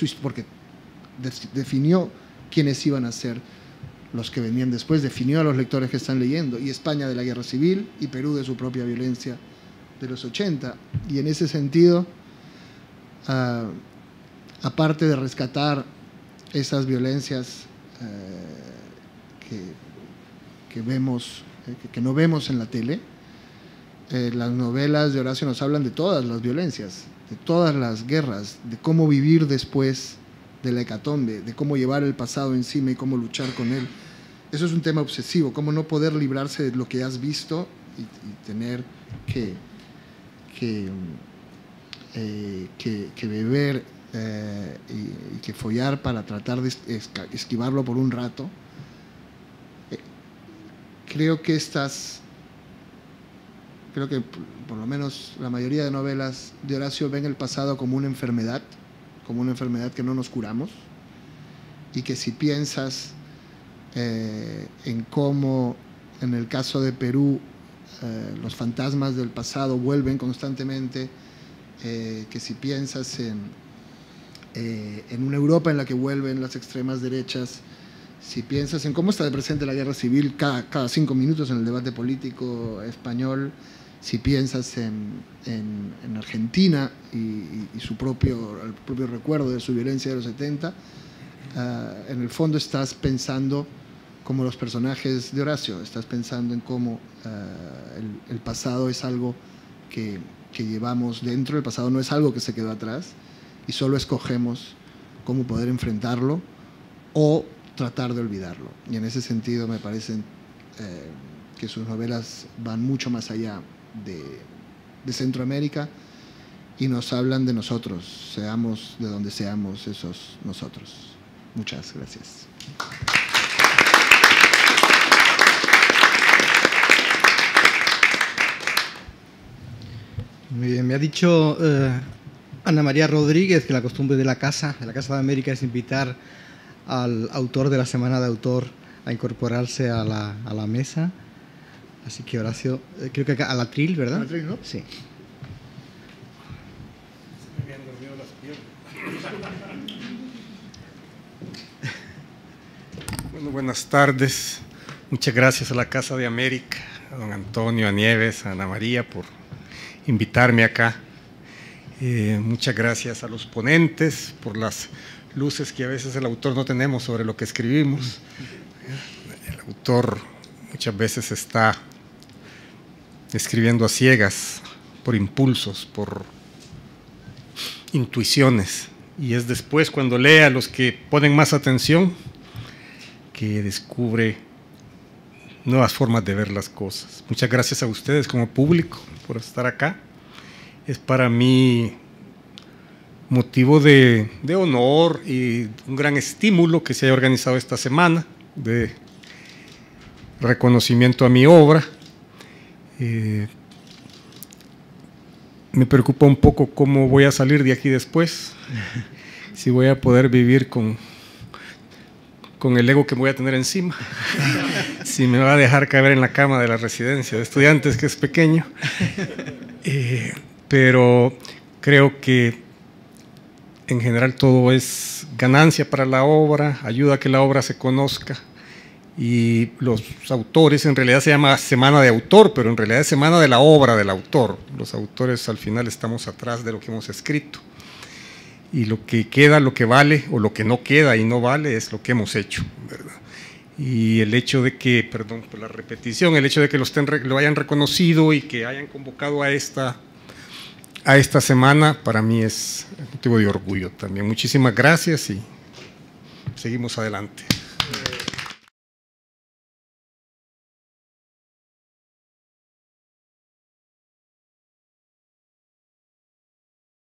definió quiénes iban a ser los que venían después, definió a los lectores que están leyendo, y España de la Guerra Civil y Perú de su propia violencia de los 80. Y en ese sentido, aparte de rescatar esas violencias que no vemos en la tele, las novelas de Horacio nos hablan de todas las violencias de todas las guerras, de cómo vivir después de la hecatombe, de cómo llevar el pasado encima y cómo luchar con él. Eso es un tema obsesivo, cómo no poder librarse de lo que has visto y tener que beber y que follar para tratar de esquivarlo por un rato. Creo que por lo menos la mayoría de novelas de Horacio ven el pasado como una enfermedad que no nos curamos, y que si piensas en cómo en el caso de Perú los fantasmas del pasado vuelven constantemente, que si piensas en una Europa en la que vuelven las extremas derechas, si piensas en cómo está presente la guerra civil cada 5 minutos en el debate político español, si piensas en Argentina y el propio recuerdo de su violencia de los 70, en el fondo estás pensando como los personajes de Horacio, estás pensando en cómo el pasado es algo que llevamos dentro, el pasado no es algo que se quedó atrás, y solo escogemos cómo poder enfrentarlo o tratar de olvidarlo. Y en ese sentido me parece que sus novelas van mucho más allá de Centroamérica y nos hablan de nosotros, seamos de donde seamos esos nosotros. Muchas gracias. Muy bien, me ha dicho Ana María Rodríguez que la costumbre de la Casa de América es invitar al autor de la Semana de Autor a incorporarse a la mesa. Así que Horacio, creo que al atril, ¿verdad? Al atril, ¿no? Sí. Bueno, buenas tardes. Muchas gracias a la Casa de América, a don Antonio, a Nieves, a Ana María por invitarme acá. Muchas gracias a los ponentes por las luces que a veces el autor no tenemos sobre lo que escribimos. El autor muchas veces está escribiendo a ciegas, por impulsos, por intuiciones, y es después cuando lee a los que ponen más atención que descubre nuevas formas de ver las cosas. Muchas gracias a ustedes como público por estar acá. Es para mí motivo de honor y un gran estímulo que se haya organizado esta semana de reconocimiento a mi obra. Me preocupa un poco cómo voy a salir de aquí después, si voy a poder vivir con el ego que me voy a tener encima, si me va a dejar caber en la cama de la residencia de estudiantes, que es pequeño, pero creo que en general todo es ganancia para la obra, ayuda a que la obra se conozca. Y los autores, en realidad se llama Semana de Autor, pero en realidad es Semana de la obra del autor. Los autores al final estamos atrás de lo que hemos escrito, y lo que queda, lo que vale, o lo que no queda y no vale, es lo que hemos hecho, ¿verdad? Y el hecho de que, perdón por la repetición, el hecho de que lo hayan reconocido y que hayan convocado a esta semana, para mí es motivo de orgullo también. Muchísimas gracias y seguimos adelante.